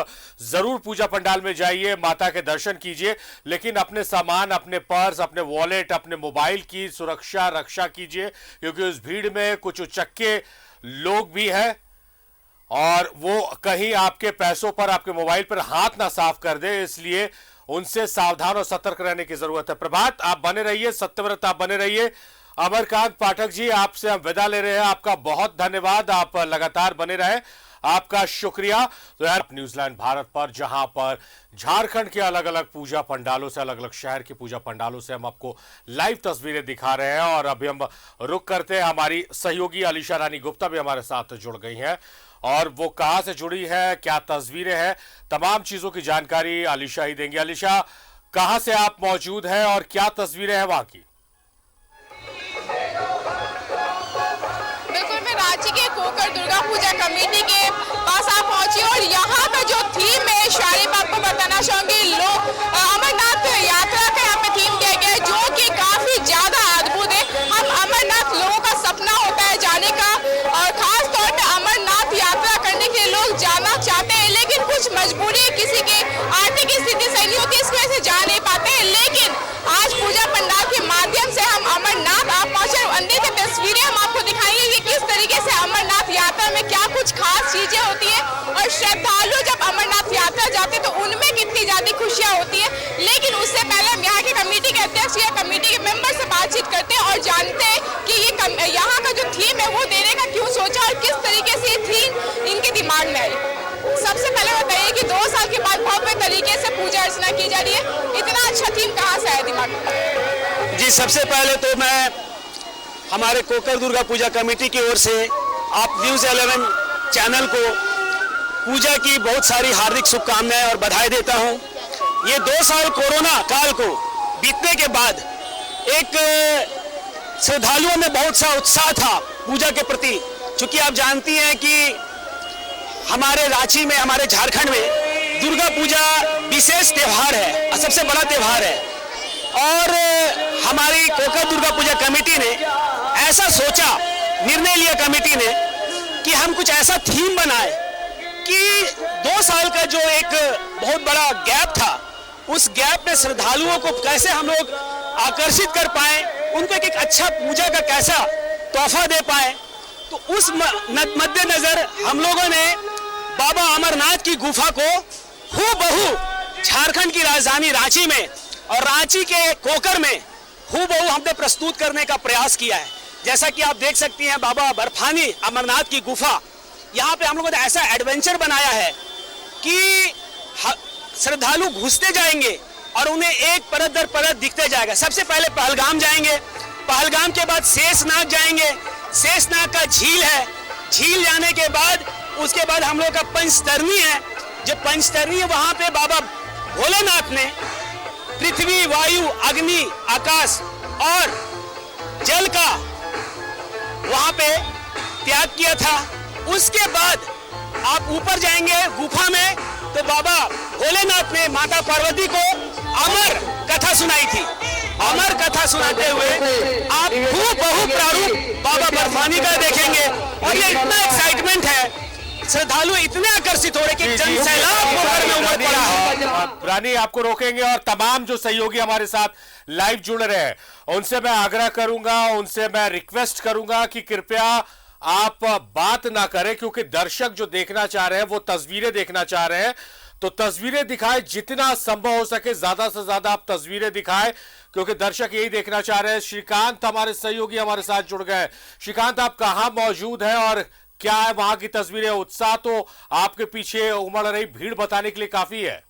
S1: जरूर पूजा पंडाल में जाइए, माता के दर्शन कीजिए, लेकिन अपने सामान, अपने पर्स, अपने वॉलेट, अपने मोबाइल की सुरक्षा रक्षा कीजिए, क्योंकि उस भीड़ में कुछ उचक्के लोग भी हैं और वो कहीं आपके पैसों पर, आपके मोबाइल पर हाथ ना साफ कर दे, इसलिए उनसे सावधान और सतर्क रहने की जरूरत है। प्रभात, आप बने रहिए, सत्यव्रत आप बने रहिए। अमरकांत पाठक जी, आपसे हम विदा ले रहे हैं, आपका बहुत धन्यवाद, आप लगातार बने रहे, आपका शुक्रिया। तो यार न्यूजीलैंड भारत पर, जहां पर झारखंड के अलग अलग पूजा पंडालों से, अलग अलग शहर के पूजा पंडालों से हम आपको लाइव तस्वीरें दिखा रहे हैं और अभी हम रुक करते हैं, हमारी सहयोगी अलीशा रानी गुप्ता भी हमारे साथ जुड़ गई हैं और वो कहां से जुड़ी है, क्या तस्वीरें हैं, तमाम चीजों की जानकारी अलीशा ही देंगी। अलीशा, कहां से आप मौजूद हैं और क्या तस्वीरें हैं वहां की?
S12: बिल्कुल, मैं रांची के कोकर दुर्गा पूजा कमेटी के पास आप पहुंची और यहाँ का जो थीम है शारिफ आपको बताना चाहूंगी। लोग अमरनाथ यात्रा का यहाँ पे थीम दिया गया है जो कि काफी ज्यादा अद्भुत है। हम अमरनाथ लोगों का सपना होता है जाने का और खास तौर पे अमरनाथ यात्रा करने के लिए लोग जाना चाहते हैं, लेकिन कुछ मजबूरी किसी की आर्थिक स्थिति सही नहीं होती, इस वजह से जा नहीं पाते हैं। लेकिन आज पूजा पंडाल के माध्यम से हम अमरनाथ आप पहुंचे, अंदर की तस्वीरें हम आपको दिखाएंगे कि किस तरीके से अमरनाथ यात्रा में क्या कुछ खास चीजें होती है और श्रद्धालु जब अमरनाथ यात्रा जाते तो उनमें कितनी ज्यादा खुशियां होती है। लेकिन उससे पहले हम यहाँ के कमेटी के अध्यक्ष या कमेटी के मेंबर से बातचीत करते हैं और जानते हैं कि ये यहाँ का जो थीम है वो देने का क्यों सोचा और किस तरीके से ये थीम इनके दिमाग में आई। सबसे पहले बताइए कि 2 साल के बाद भव्य तरीके से पूजा अर्चना की जा रही है, इतना अच्छा थीम कहाँ से आया दिमाग में?
S15: जी, सबसे पहले तो मैं हमारे कोकर दुर्गा पूजा कमेटी की ओर से आप न्यूज़ 11 चैनल को पूजा की बहुत सारी हार्दिक शुभकामनाएं और बधाई देता हूं। ये 2 साल कोरोना काल को बीतने के बाद एक श्रद्धालुओं में बहुत सा उत्साह था पूजा के प्रति, चूंकि आप जानती हैं कि हमारे रांची में, हमारे झारखंड में दुर्गा पूजा विशेष त्यौहार है, सबसे बड़ा त्यौहार है और हमारी कोकर दुर्गा पूजा कमेटी ने ऐसा सोचा, निर्णय लिया कमेटी ने कि हम कुछ ऐसा थीम बनाए कि 2 साल का जो एक बहुत बड़ा गैप था, उस गैप में श्रद्धालुओं को कैसे हम लोग आकर्षित कर पाए, उनको एक अच्छा पूजा का कैसा तोहफा दे पाए। तो उस मद्देनजर हम लोगों ने बाबा अमरनाथ की गुफा को हूबहू झारखंड की राजधानी रांची में और रांची के कोकर में हूबहू हमने प्रस्तुत करने का प्रयास किया है। जैसा कि आप देख सकती हैं, बाबा बर्फानी अमरनाथ की गुफा, यहाँ पे हम लोगों ने ऐसा एडवेंचर बनाया है कि श्रद्धालु घुसते जाएंगे और उन्हें एक परत दर परत दिखते जाएगा। सबसे पहले पहलगाम जाएंगे, पहलगाम के बाद शेषनाग जाएंगे, शेषनाग का झील है, झील जाने के बाद उसके बाद हम लोग का पंचतरणी है, जो पंचतरणी है वहां पे बाबा भोलेनाथ ने पृथ्वी, वायु, अग्नि, आकाश और जल का वहां पे त्याग किया था। उसके बाद आप ऊपर जाएंगे गुफा में तो बाबा भोलेनाथ ने माता पार्वती को अमर कथा सुनाई थी। अमर कथा सुनाते हुए आप हूबहू प्रारूप बाबा बर्फानी का देखेंगे और ये इतना एक्साइटमेंट है, श्रद्धालु इतने आकर्षित हो रहे कि जन सैलाब में उमड़ पड़ा है।
S1: रानी, आपको रोकेंगे और तमाम जो सहयोगी हमारे साथ लाइव जुड़ रहे हैं उनसे मैं आग्रह करूंगा, उनसे मैं रिक्वेस्ट करूंगा कि कृपया आप बात ना करें, क्योंकि दर्शक जो देखना चाह रहे हैं वो तस्वीरें देखना चाह रहे हैं। तो तस्वीरें दिखाएं, जितना संभव हो सके ज्यादा से ज्यादा आप तस्वीरें दिखाएं, क्योंकि दर्शक यही देखना चाह रहे हैं। श्रीकांत हमारे सहयोगी हमारे साथ जुड़ गए। श्रीकांत, आप कहां मौजूद हैं और क्या है वहां की तस्वीरें? उत्साह तो आपके पीछे उमड़ रही भीड़ बताने के लिए काफी है।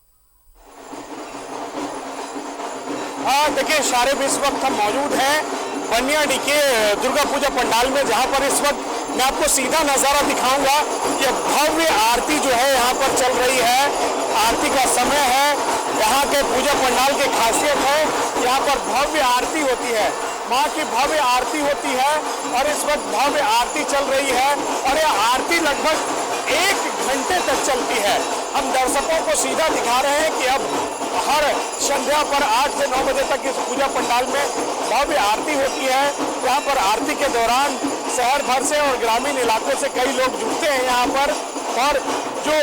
S16: देखिए शारिफ, इस वक्त हम मौजूद हैं बनियाडी के दुर्गा पूजा पंडाल में, जहां पर इस वक्त मैं आपको सीधा नज़ारा दिखाऊंगा। ये भव्य आरती जो है यहाँ पर चल रही है, आरती का समय है। यहाँ के पूजा पंडाल की खासियत है, यहाँ पर भव्य आरती होती है, माँ की भव्य आरती होती है और इस वक्त भव्य आरती चल रही है और यह आरती लगभग 1 घंटे तक चलती है। हम दर्शकों को सीधा दिखा रहे हैं कि अब हर संध्या पर 8 से 9 बजे तक इस पूजा पंडाल में भव्य आरती होती है। यहाँ पर आरती के दौरान शहर भर से और ग्रामीण इलाकों से कई लोग जुटते हैं यहाँ पर, और जो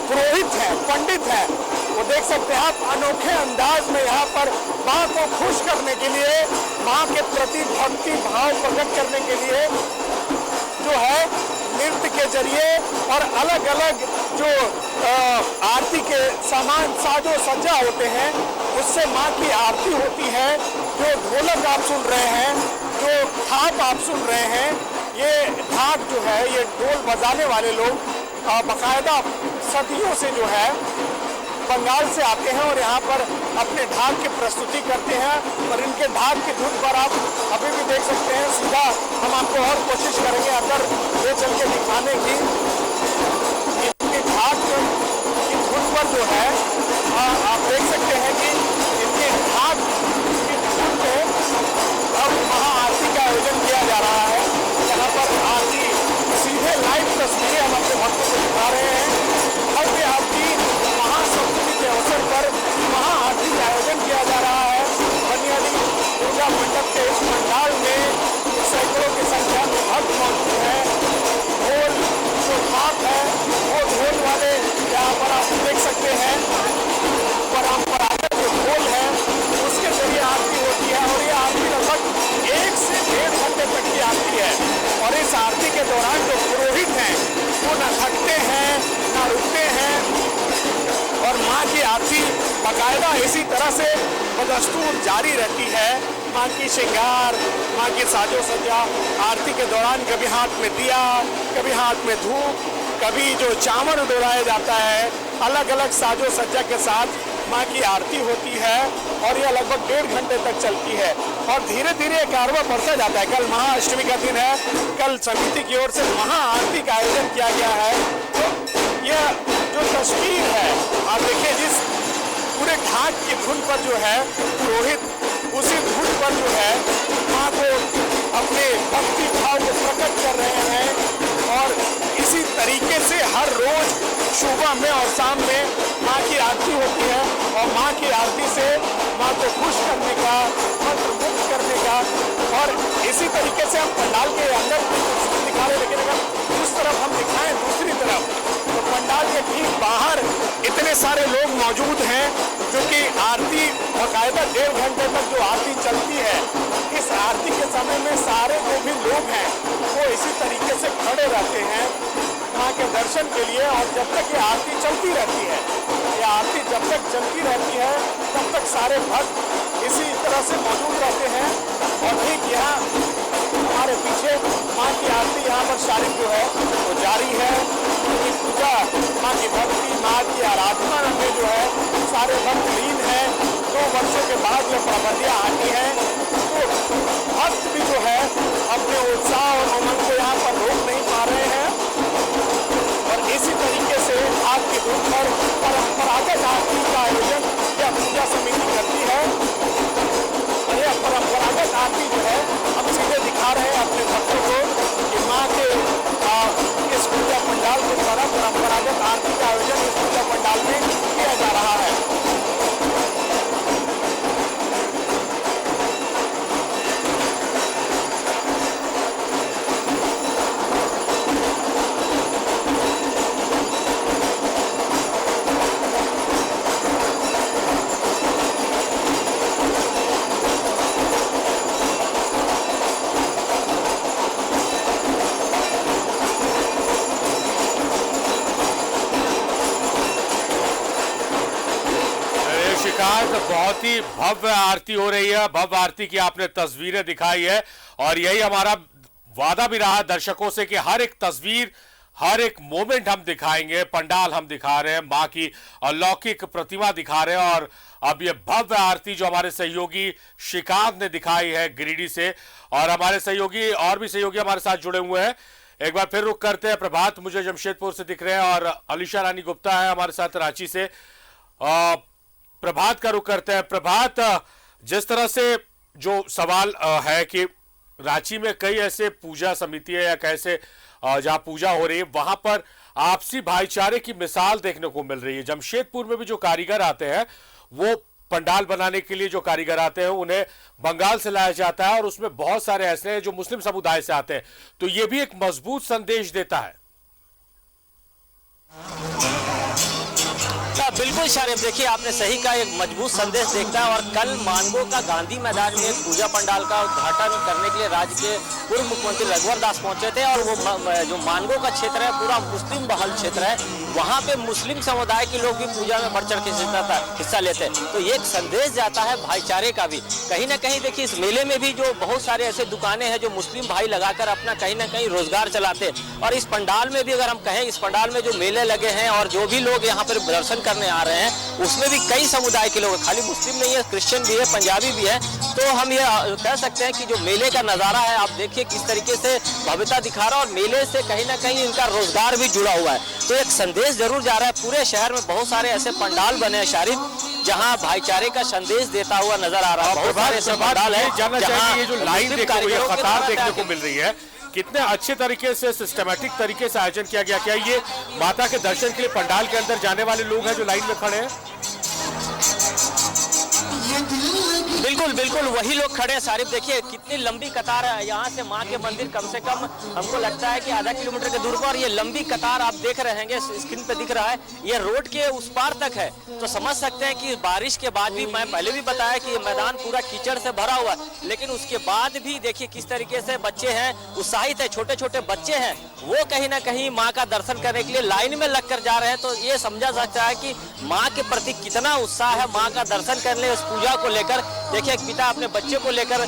S16: पुरोहित हैं, पंडित हैं, वो देख सकते हैं आप अनोखे अंदाज में यहाँ पर माँ को खुश करने के लिए, माँ के प्रति भक्ति भाव प्रकट करने के लिए जो है नृत्य के जरिए और अलग अलग जो आरती के सामान साजो सज्जा होते हैं उससे माँ की आरती होती है। जो ढोलक आप सुन रहे हैं, जो थाप आप सुन रहे हैं, ये ढाक जो है, ये ढोल बजाने वाले लोग बाकायदा सदियों से जो है बंगाल से आते हैं और यहाँ पर अपने ढाक की प्रस्तुति करते हैं। और इनके ढाक की धुन पर आप अभी भी देख सकते हैं। सीधा हम आपको और कोशिश करेंगे अंदर ले चल के दिखाने की। इनके ढाक की धुन पर जो है आप देख सकते हैं कि इनके ढाक की धुन पे अब महाआरती का आयोजन किया जा रहा है। यहाँ पर आरती सीधे लाइव तस्वीरें हम अपने भक्तों को दिखा रहे हैं। भव्य आरती महासप्तमी के अवसर पर महाआरती का आयोजन किया जा रहा है। बनियाली दुर्गा मंडप के इस पंडाल में सैकड़ों की संख्या में भक्त मौजूद है। ढोल जो थाप है वो ढोल वाले यहाँ पर आप देख सकते हैं। परंपरागत जो ढोल है उसके जरिए आरती होती है और ये आरती लगभग 1 से 1.5 घंटे तक की आरती है। और इस आरती के दौरान जो पुरोहित हैं वो न थकते हैं न रुकते हैं और माँ की आरती बाकायदा इसी तरह से बदस्तूर जारी रहती है। माँ की श्रृंगार, माँ की साजो सज्जा आरती के दौरान कभी हाथ में दिया, कभी हाथ में धूप, कभी जो चावल डोलाया जाता है, अलग अलग साजो सज्जा के साथ माँ की आरती होती है और यह लगभग 1.5 घंटे तक चलती है। और धीरे धीरे कारवा बढ़ता जाता है। कल महाअष्टमी का दिन है, कल समिति की ओर से महाआरती का आयोजन किया गया है। तो यह जो तस्वीर है आप देखिए, जिस पूरे ढाक की धुन पर जो है पुरोहित उसी धुन पर जो है माँ को अपने भक्ति भाव को प्रकट कर रहे हैं। और इसी तरीके से हर रोज सुबह में और शाम में माँ की आरती होती है और माँ की आरती से माँ को खुश करने का, मंत्रमुग्ध करने का। और इसी तरीके से हम पंडाल के अंदर दिखा रहे, लेकिन अगर उस तरफ हम दिखाएं दूसरी तरफ तो पंडाल के ठीक बाहर इतने सारे लोग मौजूद हैं जो कि आरती बाकायदा 1.5 घंटे तक जो आरती चलती है, इस आरती के समय में सारे जो भी लोग हैं वो इसी तरीके से खड़े रहते हैं माँ के दर्शन के लिए। और जब तक ये आरती चलती रहती है, ये आरती जब तक चलती रहती है तब तक सारे भक्त इसी तरह से मौजूद रहते हैं। और ठीक यहाँ हमारे पीछे माँ की आरती यहाँ पर शारीर जो है वो जारी है। उनकी पूजा, माँ की भक्ति, माँ की आराधना में जो है सारे भक्त लीन हैं। 2 वर्षों के बाद जो पाबंदियाँ आती हैं तो भक्त भी जो है अपने उत्साह और उमंग को यहाँ पर रोक नहीं पा रहे हैं। और इसी तरीके से आपकी धुन पर परंपरागत आरती का आयोजन यह पूजा समिति करती है। और यह परंपरागत आरती जो है हम सीधे दिखा रहे हैं अपने भक्तों को कि माँ के इस पूजा पंडाल के द्वारा परंपरागत आरती का आयोजन इस पूजा पंडाल में किया जा रहा है।
S1: बहुत ही भव्य आरती हो रही है। भव्य आरती की आपने तस्वीरें दिखाई है और यही हमारा वादा भी रहा दर्शकों से कि हर एक तस्वीर, हर एक मोमेंट हम दिखाएंगे। पंडाल हम दिखा रहे हैं, मां की अलौकिक प्रतिमा दिखा रहे हैं। और अब ये भव्य आरती जो हमारे सहयोगी श्रीकांत ने दिखाई है गिरिडीह से, और हमारे सहयोगी और भी सहयोगी हमारे साथ जुड़े हुए हैं। एक बार फिर रुक करते हैं। प्रभात मुझे जमशेदपुर से दिख रहे हैं और अलीशा रानी गुप्ता है हमारे साथ रांची से। प्रभात का रुख करते हैं। प्रभात, जिस तरह से जो सवाल है कि रांची में कई ऐसे पूजा समिति है या कैसे जहां पूजा हो रही है, वहां पर आपसी भाईचारे की मिसाल देखने को मिल रही है। जमशेदपुर में भी जो कारीगर आते हैं, वो पंडाल बनाने के लिए जो कारीगर आते हैं उन्हें बंगाल से लाया जाता है और उसमें बहुत सारे ऐसे हैं जो मुस्लिम समुदाय से आते हैं, तो ये भी एक मजबूत संदेश देता है।
S6: बिल्कुल शारिफ, देखिए आपने सही कहा, एक मजबूत संदेश देखता है। और कल मानगो का गांधी मैदान में पूजा पंडाल का उद्घाटन करने के लिए राज्य के पूर्व मुख्यमंत्री रघुवर दास पहुंचे थे और वो जो मानगो का क्षेत्र है पूरा मुस्लिम बहुल क्षेत्र है, वहां पे मुस्लिम समुदाय के लोग भी पूजा में बढ़ चढ़ के हिस्सा लेते हैं। तो ये एक संदेश जाता है भाईचारे का भी। कहीं ना कहीं देखिए इस मेले में भी जो बहुत सारे ऐसे दुकानें हैं जो मुस्लिम भाई लगाकर अपना कहीं ना कहीं रोजगार चलाते हैं। और इस पंडाल में भी अगर हम कहें, इस पंडाल में जो मेले लगे हैं और जो भी लोग यहाँ पर दर्शन करने आ रहे हैं, उसमें भी कई समुदाय के लोग हैं, खाली मुस्लिम नहीं है, क्रिश्चियन भी है, पंजाबी भी है। तो हम ये कह सकते हैं कि जो मेले का नज़ारा है, आप देखिए किस तरीके से भव्यता दिखा रहा है और मेले से कहीं ना कहीं इनका रोजगार भी जुड़ा हुआ है। तो एक संदेश जरूर जा रहा है। पूरे शहर में बहुत सारे ऐसे पंडाल बने हैं शारिफ, जहां भाईचारे का संदेश देता हुआ नजर आ रहा है। बहुत सारे ऐसे पंडाल है जहां
S1: ये जो लाइन देखने को मिल रही है, कितने अच्छे तरीके से सिस्टमैटिक तरीके से आयोजन किया गया। क्या ये माता के दर्शन के लिए पंडाल के अंदर जाने वाले लोग हैं जो लाइन में खड़े हैं?
S6: बिल्कुल बिल्कुल वही लोग खड़े हैं शारिफ। देखिए कितनी लंबी कतार है यहाँ से माँ के मंदिर, कम से कम हमको लगता है कि आधा किलोमीटर के दूर पर। और ये लंबी कतार आप देख रहे हैं, स्क्रीन पे दिख रहा है, ये रोड के उस पार तक है। तो समझ सकते हैं कि बारिश के बाद भी, मैं पहले भी बताया कि ये मैदान पूरा कीचड़ से भरा हुआ है, लेकिन उसके बाद भी देखिए किस तरीके से बच्चे हैं उत्साहित है, छोटे छोटे बच्चे हैं, वो कहीं ना कहीं माँ का दर्शन करने के लिए लाइन में लग कर जा रहे हैं। तो ये समझा सकता है कि माँ के प्रति कितना उत्साह है, माँ का दर्शन करने, उस पूजा को लेकर। देखिए एक पिता अपने बच्चे को लेकर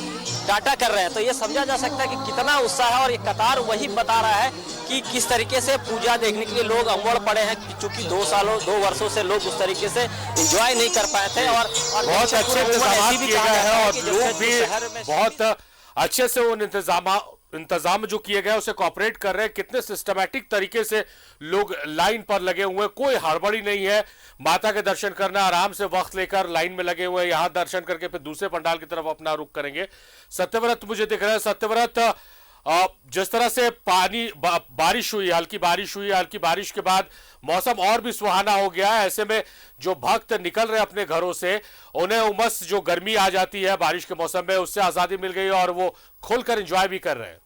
S6: टाटा कर रहे हैं, तो ये समझा जा सकता है कि कितना उत्साह है। और ये कतार वही बता रहा है कि किस तरीके से पूजा देखने के लिए लोग अमड़ पड़े हैं, चूंकि 2 वर्षों से लोग उस तरीके से एंजॉय नहीं कर पाए थे। और
S1: बहुत अच्छे इंतजाम किए गए हैं और लोग भी बहुत अच्छे से उन इंतजाम जो किए गए उसे कोऑपरेट कर रहे हैं। कितने सिस्टमैटिक तरीके से लोग लाइन पर लगे हुए हैं, कोई हड़बड़ी नहीं है। माता के दर्शन करना, आराम से वक्त लेकर लाइन में लगे हुए हैं। यहाँ दर्शन करके फिर दूसरे पंडाल की तरफ अपना रुख करेंगे। सत्यव्रत मुझे दिख रहा है, सत्यव्रत जिस तरह से बारिश हुई, हल्की बारिश के बाद मौसम और भी सुहाना हो गया है। ऐसे में जो भक्त निकल रहे अपने घरों से, उन्हें उमस जो गर्मी आ जाती है बारिश के मौसम में, उससे आजादी मिल गई और वो खुलकर एंजॉय भी कर रहे हैं।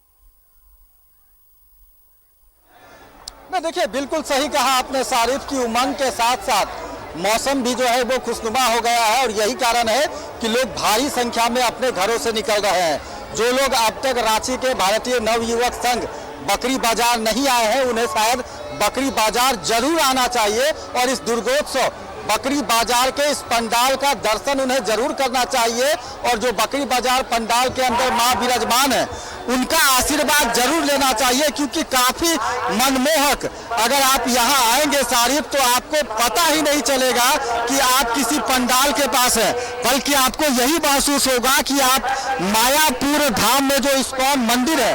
S9: देखिए बिल्कुल सही कहा आपने शारिफ की, उमंग के साथ साथ मौसम भी जो है वो खुशनुमा हो गया है और यही कारण है कि लोग भारी संख्या में अपने घरों से निकल रहे हैं। जो लोग अब तक रांची के भारतीय नवयुवक संघ बकरी बाजार नहीं आए हैं, उन्हें शायद बकरी बाजार जरूर आना चाहिए और इस दुर्गोत्सव बकरी बाजार के इस पंडाल का दर्शन उन्हें जरूर करना चाहिए। और जो बकरी बाजार पंडाल के अंदर मां विराजमान है, उनका आशीर्वाद जरूर लेना चाहिए, क्योंकि काफी मनमोहक, अगर आप यहाँ आएंगे शारिफ तो आपको पता ही नहीं चलेगा कि आप किसी पंडाल के पास हैं, बल्कि आपको यही महसूस होगा कि आप मायापुर धाम में जो इस्कॉन मंदिर है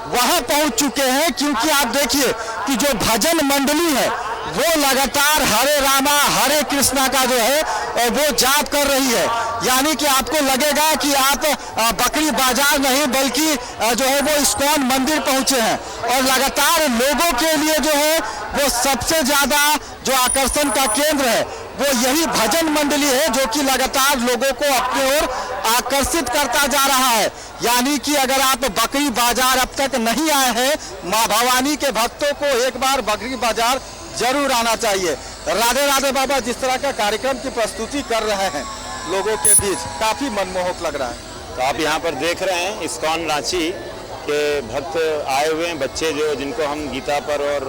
S9: वहां पहुंच चुके हैं। क्योंकि आप देखिए कि जो भजन मंडली है वो लगातार हरे रामा हरे कृष्णा का जो है वो जाप कर रही है। यानी कि आपको लगेगा कि आप बकरी बाजार नहीं बल्कि जो है वो इस्कॉन मंदिर पहुंचे हैं। और लगातार लोगों के लिए जो है वो सबसे ज्यादा जो आकर्षण का केंद्र है वो यही भजन मंडली है, जो कि लगातार लोगों को अपनी ओर आकर्षित करता जा रहा है। यानी कि अगर आप बकरी बाजार अब तक नहीं आए हैं, मां भवानी के भक्तों को एक बार बकरी बाजार जरूर आना चाहिए। राधे राधे बाबा, जिस तरह का कार्यक्रम की प्रस्तुति कर रहे हैं लोगों के बीच, काफी मनमोहक लग रहा है।
S17: तो आप यहाँ पर देख रहे हैं इस्कॉन रांची के भक्त आए हुए हैं, बच्चे जो जिनको हम गीता पर और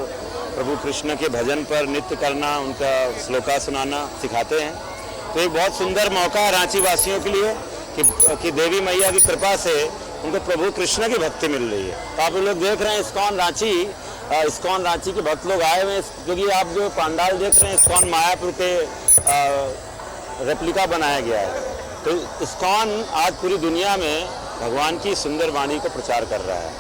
S17: प्रभु कृष्ण के भजन पर नृत्य करना, उनका श्लोका सुनाना सिखाते हैं। तो एक बहुत सुंदर मौका है रांची वासियों के लिए कि देवी मैया की कृपा से उनको प्रभु कृष्ण की भक्ति मिल रही है। तो आप लोग देख रहे हैं इस्कॉन रांची के भक्त लोग आए हुए हैं, क्योंकि आप जो पंडाल देख रहे हैं इस्कॉन मायापुर के रेप्लिका बनाया गया है। तो इस्कॉन आज पूरी दुनिया में भगवान की सुंदर वाणी को प्रचार कर रहा है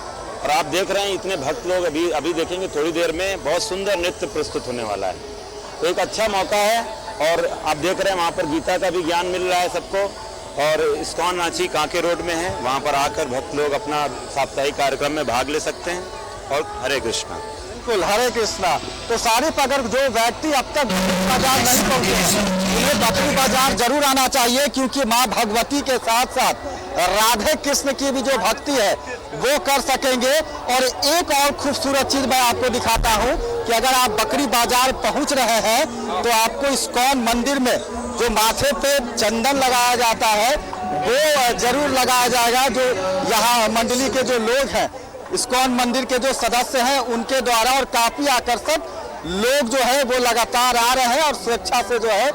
S17: और आप देख रहे हैं इतने भक्त लोग अभी देखेंगे थोड़ी देर में बहुत सुंदर नृत्य प्रस्तुत होने वाला है। तो एक अच्छा मौका है और आप देख रहे हैं वहाँ पर गीता का भी ज्ञान मिल रहा है सबको। और इस्कॉन रांची कांके रोड में है, वहाँ पर आकर भक्त लोग अपना साप्ताहिक कार्यक्रम में भाग ले सकते हैं। और हरे कृष्णा।
S9: बिल्कुल, हरे कृष्णा। तो शारिफ, अगर जो व्यक्ति अब तक बकरी बाजार नहीं पहुंचे हैं, उन्हें बकरी बाजार जरूर आना चाहिए, क्योंकि माँ भगवती के साथ साथ राधे कृष्ण की भी जो भक्ति है वो कर सकेंगे। और एक और खूबसूरत चीज मैं आपको दिखाता हूँ कि अगर आप बकरी बाजार पहुँच रहे हैं तो आपको इस्कॉन मंदिर में जो माथे पे चंदन लगाया जाता है वो जरूर लगाया जाएगा। जो यहाँ मंडली के जो लोग हैं, इस्कॉन मंदिर के जो सदस्य हैं, उनके द्वारा, और काफी आकर्षक लोग जो है वो लगातार आ रहे हैं और स्वेच्छा से जो है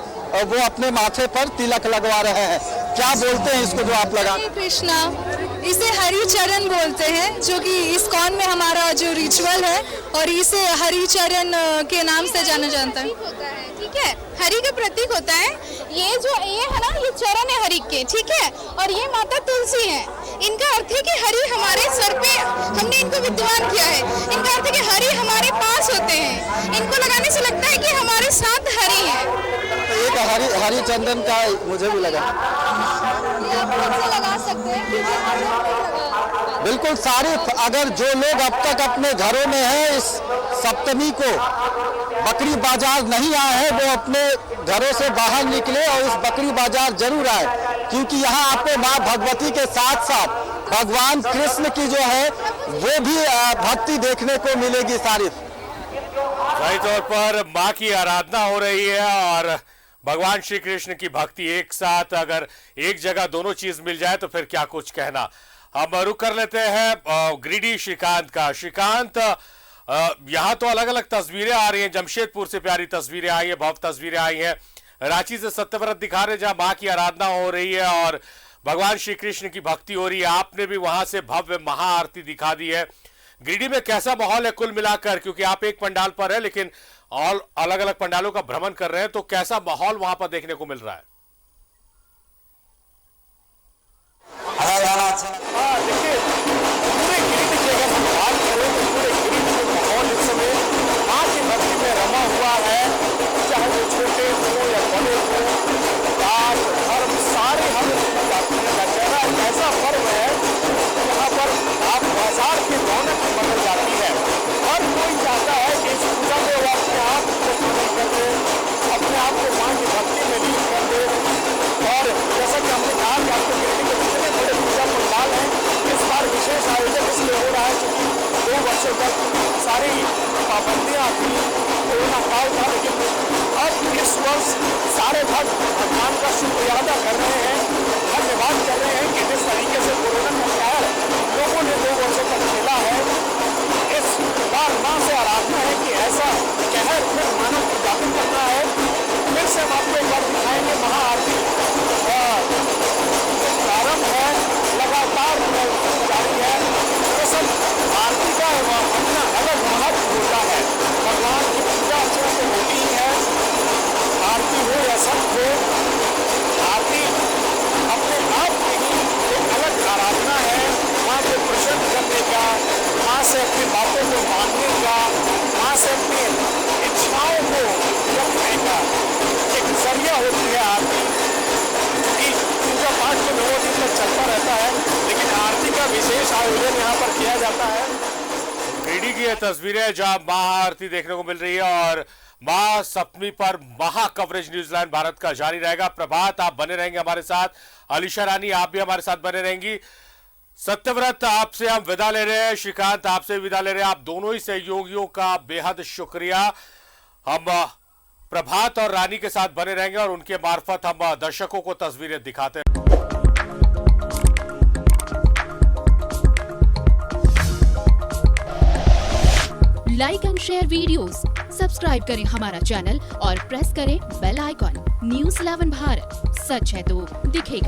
S9: वो अपने माथे पर तिलक लगवा रहे हैं। क्या बोलते हैं इसको जो आप लगा?
S8: कृष्णा, इसे हरि चरण बोलते हैं, जो कि इस्कॉन में हमारा जो रिचुअल है, और इसे हरि चरण के नाम से जाना जाता है।
S12: ठीक है, हरि का प्रतीक होता है। ये है ना, ये चरण है हरि के, ठीक है। और ये माता तुलसी है। इनका अर्थ है कि हरि हमारे सर पे, हमने इनको विद्वान किया है। इनका अर्थ है कि हरि हमारे पास होते हैं। इनको लगाने से लगता है कि हमारे साथ हरि है।
S9: एक हरि चंदन का मुझे भी लगा।
S12: लगा सकते हैं।
S9: बिल्कुल शारिफ, अगर जो लोग अब तक अपने घरों में हैं, इस सप्तमी को बकरी बाजार नहीं आए हैं, वो अपने घरों से बाहर निकले और इस बकरी बाजार जरूर आए, क्योंकि यहाँ आपको माँ भगवती के साथ साथ भगवान कृष्ण की जो है वो भी भक्ति देखने को मिलेगी। शारिफ,
S1: सही तौर पर माँ की आराधना हो रही है और भगवान श्री कृष्ण की भक्ति एक साथ, अगर एक जगह दोनों चीज मिल जाए तो फिर क्या कुछ कहना। हम रुक कर लेते हैं गिरिडीह श्रीकांत का। श्रीकांत, यहाँ तो अलग अलग तस्वीरें आ रही हैं, जमशेदपुर से प्यारी तस्वीरें आई है, भव्य तस्वीरें आई हैं, रांची से सत्यव्रत दिखा रहे जहाँ माँ की आराधना हो रही है और भगवान श्री कृष्ण की भक्ति हो रही है। आपने भी वहां से भव्य महाआरती दिखा दी है। गिरिडीह में कैसा माहौल है कुल मिलाकर, क्योंकि आप एक पंडाल पर है लेकिन और अलग अलग पंडालों का भ्रमण कर रहे हैं, तो कैसा माहौल वहां पर देखने को मिल रहा है?
S16: देखिए, पूरे गिरिडीह की अगर हम बात करें तो पूरे गिरिडीह में माहौल इस समय माँ की भक्ति में रमा हुआ है। चाहे वो छोटे हो या बड़े हो, जात धर्म सारे हम जाते हैं। दशहरा एक ऐसा पर्व है जहाँ पर आप बाजार की रौनक बदल जाती है। हर कोई चाहता है कि इस पूजा में वो अपने आप को शामिल कर दे, अपने आप को माँ की भक्ति में लीन कर दे। और जैसा कि हमने कहा कि आपको गिरिडीह के जितने बड़े पूजा पंडाल हैं, इस बार विशेष आयोजन इसलिए हो रहा है क्योंकि 2 वर्षों तक सारी पाबंदियां थी, कोरोना काल था, लेकिन अब इस वर्ष सारे भक्त भगवान का शुक्रिया अदा कर रहे हैं, धन्यवाद कर रहे हैं कि जिस तरीके से कोरोना का कहर लोगों ने 2 वर्षों तक झेला है, इस बार माँ से आराधना है कि ऐसा कहर फिर मानव को जागृत करना है। फिर से हम आपको एक बार दिखाएंगे महाआरती प्रारंभ है, लगातार जारी है। दरअसल आरती का अपना अलग महत्व होता है। भगवान की पूजा अर्चना तो होती ही है, आरती हो या सब हो, आरती अपने आप में ही एक अलग आराधना है। माँ को प्रसन्न करने का, माँ से अपनी बातों को मानने का, माँ से अपनी इच्छाओं को रखने का एक जरिया होती है आरती। क्योंकि पूजा पाठ तो 9 दिन तक चलता रहता है, लेकिन आरती का विशेष आयोजन यहाँ पर किया जाता है।
S1: गिरिडीह की यह तस्वीरें जहां महाआरती देखने को मिल रही है और महा सप्तमी पर महा कवरेज न्यूजीलैंड भारत का जारी रहेगा। प्रभात, आप बने रहेंगे हमारे साथ, अलीशा रानी आप भी हमारे साथ बने रहेंगी। सत्यव्रत, आपसे हम विदा ले रहे हैं, श्रीकांत आपसे विदा ले रहे हैं। आप दोनों ही सहयोगियों का बेहद शुक्रिया। हम प्रभात और रानी के साथ बने रहेंगे और उनके मार्फत हम दर्शकों को तस्वीरें दिखाते हैं।
S18: Like and share videos, subscribe करें हमारा चैनल और प्रेस करें बेल आइकॉन। न्यूज़ 11 भारत, सच है तो दिखेगा।